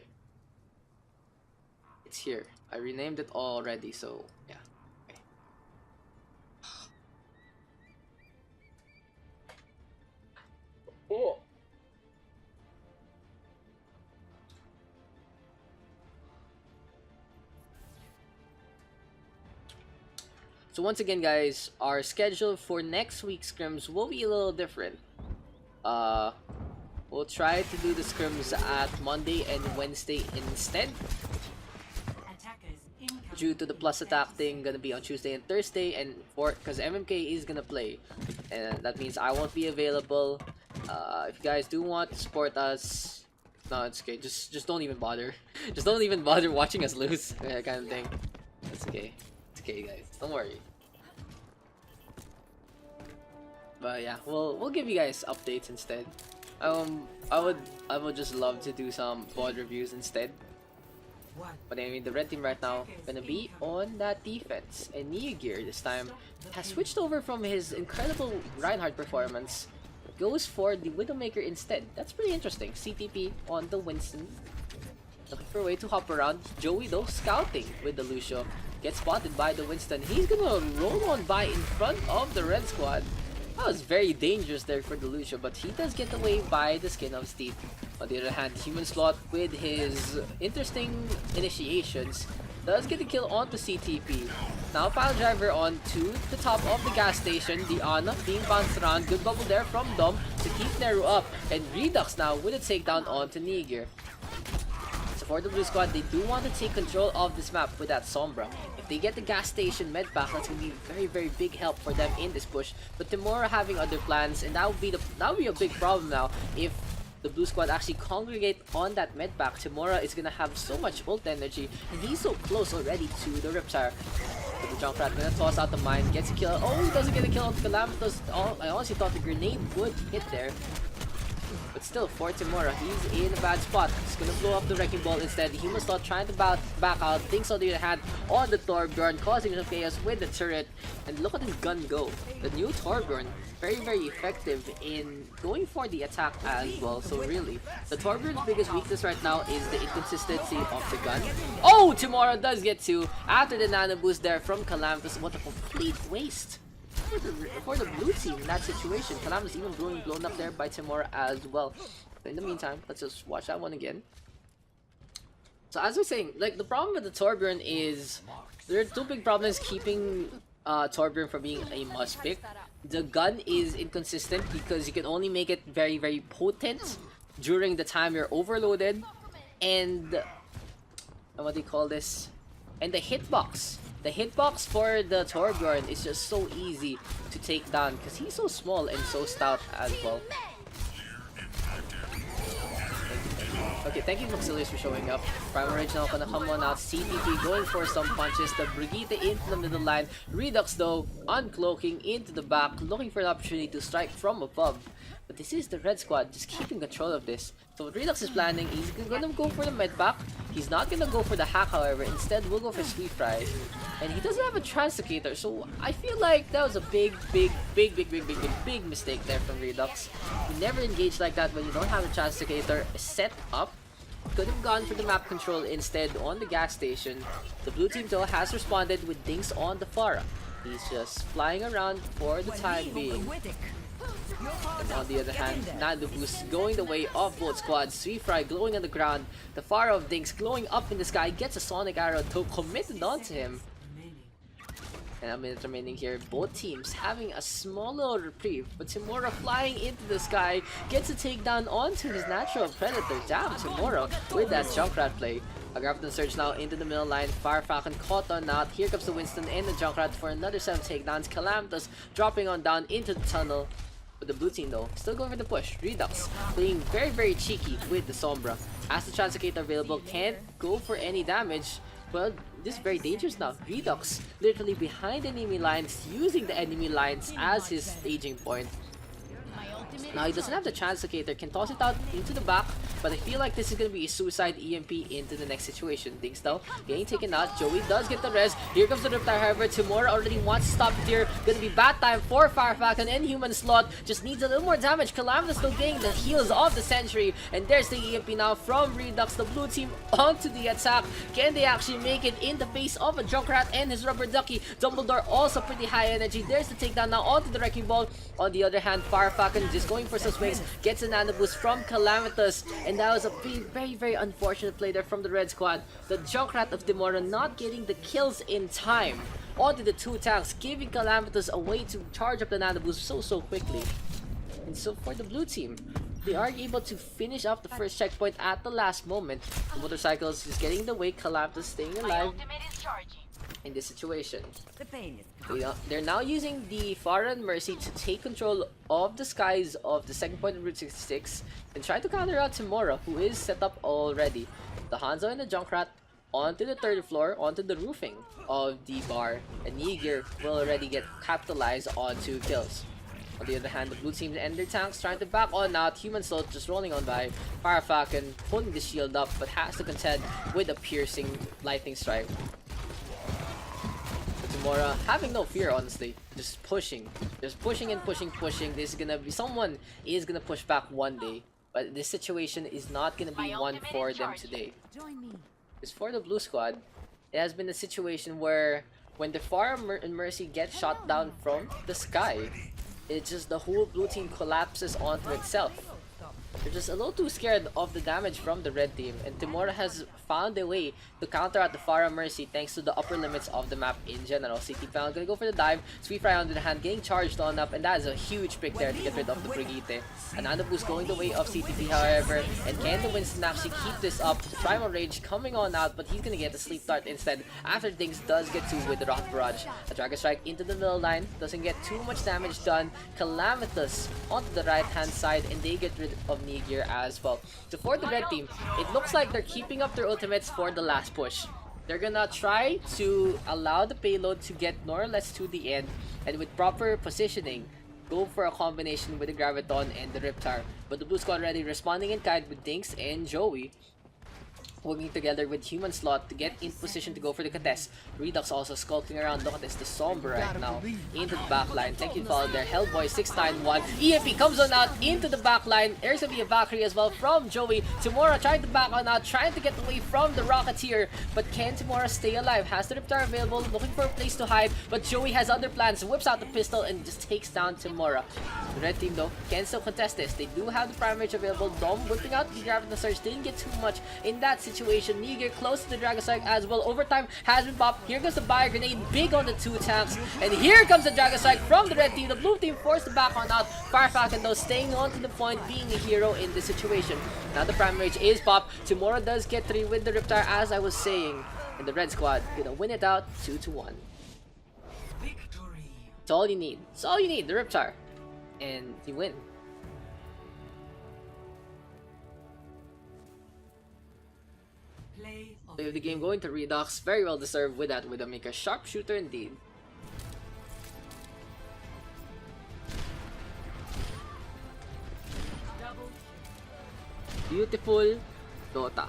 It's here. I renamed it already, so yeah. Oh. So once again, guys, our schedule for next week's scrims will be a little different. We'll try to do the scrims at Monday and Wednesday instead. Due to the plus attack thing gonna be on Tuesday and Thursday, and because MMK is gonna play, and that means I won't be available. If you guys do want to support us, no, it's okay. Just don't even bother. Just don't even bother watching us lose, kind of thing. It's okay. It's okay, guys. Don't worry. But yeah, we'll give you guys updates instead. I would just love to do some VOD reviews instead. One. But I mean, the red team right now gonna be on that defense, and Gear this time has switched over from his incredible Reinhardt performance, goes for the Widowmaker instead. That's pretty interesting. CTP on the Winston, looking for a way to hop around. Joey though scouting with the Lucio, gets spotted by the Winston. He's gonna roll on by in front of the red squad. That was very dangerous there for the Lucio, but he does get away by the skin of Steve. On the other hand, Human Slot with his interesting initiations does get the kill onto CTP. Now Pile Driver on to the top of the gas station. The Ana being bounced around. Good bubble there from Dom to keep Neru up. And Redux now with a takedown onto Niger. So for the blue squad, they do want to take control of this map with that Sombra. If they get the gas station med back, that's going to be very, very big help for them in this push. But Timora having other plans, and that would be a big problem now if the blue squad actually congregate on that med back. Timora is gonna have so much ult energy, and he's so close already to the Riptire. But the Junkrat gonna toss out the mine, gets a kill. Oh, he doesn't get a kill on Calamitous. I honestly thought the grenade would hit there. But still, for Timora, he's in a bad spot. He's gonna blow up the Wrecking Ball instead. He must start trying to back out. Thinks on the other hand on the Torbjorn, causing some chaos with the turret. And look at his gun go. The new Torbjorn, very, very effective in going for the attack as well. So really, the Torbjorn's biggest weakness right now is the inconsistency of the gun. Oh, Timora does get two after the nano boost there from Calamitous. What a complete waste for the blue team in that situation. Calamitous even blown up there by Timora as well. But in the meantime, let's just watch that one again. So as I was saying, like, the problem with the Torbjorn is there are two big problems keeping Torbjorn from being a must pick. The gun is inconsistent because you can only make it very, very potent during the time you're overloaded, and what do you call this? And the hitbox. The hitbox for the Torbjorn is just so easy to take down because he's so small and so stout as well. Okay, thank you Maxilius for showing up. Prime Original gonna come on out. CTP going for some punches. The Brigitte into the middle line. Redux though, uncloaking into the back, looking for an opportunity to strike from above. But this is the red squad just keeping control of this. So what Redux is planning, he's gonna go for the med pack. He's not gonna go for the hack, however. Instead, we'll go for Sweet Fry. And he doesn't have a Translocator, so I feel like that was a big mistake there from Redux. You never engage like that when you don't have a Translocator set up. Could have gone for the map control instead on the gas station. The blue team though has responded with dinks on the Pharah. He's just flying around for the time being. And on the other hand, Nando Boost going the way of both squads. Sweet Fry glowing on the ground. The Pharah of Dinks glowing up in the sky. Gets a Sonic Arrow to committed onto him. And a minute remaining here. Both teams having a small little reprieve. But Timora flying into the sky gets a takedown onto his natural predator. Damn, Timora with that Junkrat play. A Graviton Surge now into the middle line. Fire Falcon caught on out. Here comes the Winston and the Junkrat for another 7 takedowns. Calamitous dropping on down into the tunnel. But the blue team though, still going for the push. Redux playing very, very cheeky with the Sombra. As the Translocator available, can't go for any damage. But this is very dangerous now. Redux literally behind enemy lines, using the enemy lines as his staging point. Now he doesn't have the Translocator, can toss it out into the back, but I feel like this is going to be a suicide EMP into the next situation. Dinks though, getting taken out. Joey does get the res. Here comes the Riptire, however. Timora already wants to stop it here. Gonna be bad time for Fire Falcon and Human Slot. Just needs a little more damage. Calamitous still getting the heals of the Sentry. And there's the EMP now from Redux. The blue team onto the attack. Can they actually make it in the face of a Junkrat and his Rubber Ducky? Dumbledore also pretty high energy. There's the takedown now onto the Wrecking Ball. On the other hand, Fire Falcon just going for some swings. Gets a nano boost from Calamitous. And that was a very, very unfortunate play there from the red squad. The Junkrat of Timora not getting the kills in time onto the 2 tanks, giving Calamitous a way to charge up the nano boost so quickly. And so for the blue team, they are able to finish up the first checkpoint at the last moment. The motorcycles is getting in the way. Calamitous staying alive in this situation. They're now using the Pharah and Mercy to take control of the skies of the second point of Route 66 and try to counter out Timora, who is set up already. The Hanzo and the Junkrat onto the 3rd floor, onto the roofing of the bar, and Yeager will already get capitalized on 2 kills. On the other hand, the blue team and their tanks trying to back on out. Human Slot just rolling on by. Fire Falcon pulling the shield up, but has to contend with a piercing lightning strike. Tamora having no fear, honestly, just pushing and pushing. This is gonna be someone is gonna push back one day, but this situation is not gonna be one for them today. Because for the blue squad, it has been a situation where when the Fire and Mercy get shot down from the sky, it's just the whole blue team collapses onto itself. They're just a little too scared of the damage from the red team, and Timora has found a way to counter out the Farah Mercy thanks to the upper limits of the map in general. CT Pound gonna go for the dive, Sweet Fry on the hand, getting charged on up, and that is a huge pick there to get rid of the Brigitte. Another boost going the way of CTP, however, and can the Winston actually keep this up? Primal Rage coming on out, but he's gonna get the Sleep Dart instead after things does get to with the Rock Barrage. A Dragon Strike into the middle line, doesn't get too much damage done. Calamitous onto the right hand side, and they get rid of Gear as well. So for the red team, it looks like they're keeping up their ultimates for the last push. They're gonna try to allow the payload to get more or less to the end, and with proper positioning, go for a combination with the Graviton and the Riptar. But the blue squad already responding in kind with Dinks and Joey, working together with Human Slot to get in position to go for the contest. Redux also skulking around. Look at this, the Somber right now into the backline. Thank you, follow there. Hellboy 691. EMP comes on out into the backline. There's gonna be a Valkyrie as well from Joey. Timora trying to back on out, trying to get away from the Rocketeer. But can Timora stay alive? Has the Riptar available, looking for a place to hide. But Joey has other plans. Whips out the pistol and just takes down Timora. The red team though can still contest this. They do have the Prime Rage available. Dom whipping out the Graviton Surge. Didn't get too much in that situation. Neger close to the Dragon Strike as well. Overtime has been popped. Here comes the Bio Grenade, big on the two tanks. And here comes the Dragon Strike from the red team. The blue team forced to back on out. Fire Falcon though staying on to the point, being a hero in this situation. Now the Prime Rage is popped. Tomorrow does get 3 with the Riptar, as I was saying. And the red squad gonna win it out 2-1. Victory. It's all you need. It's all you need, the Riptar. And you win. Play of Play of the game going to Redux. Very well deserved with that Widowmaker. Sharpshooter indeed. double. Beautiful Dota.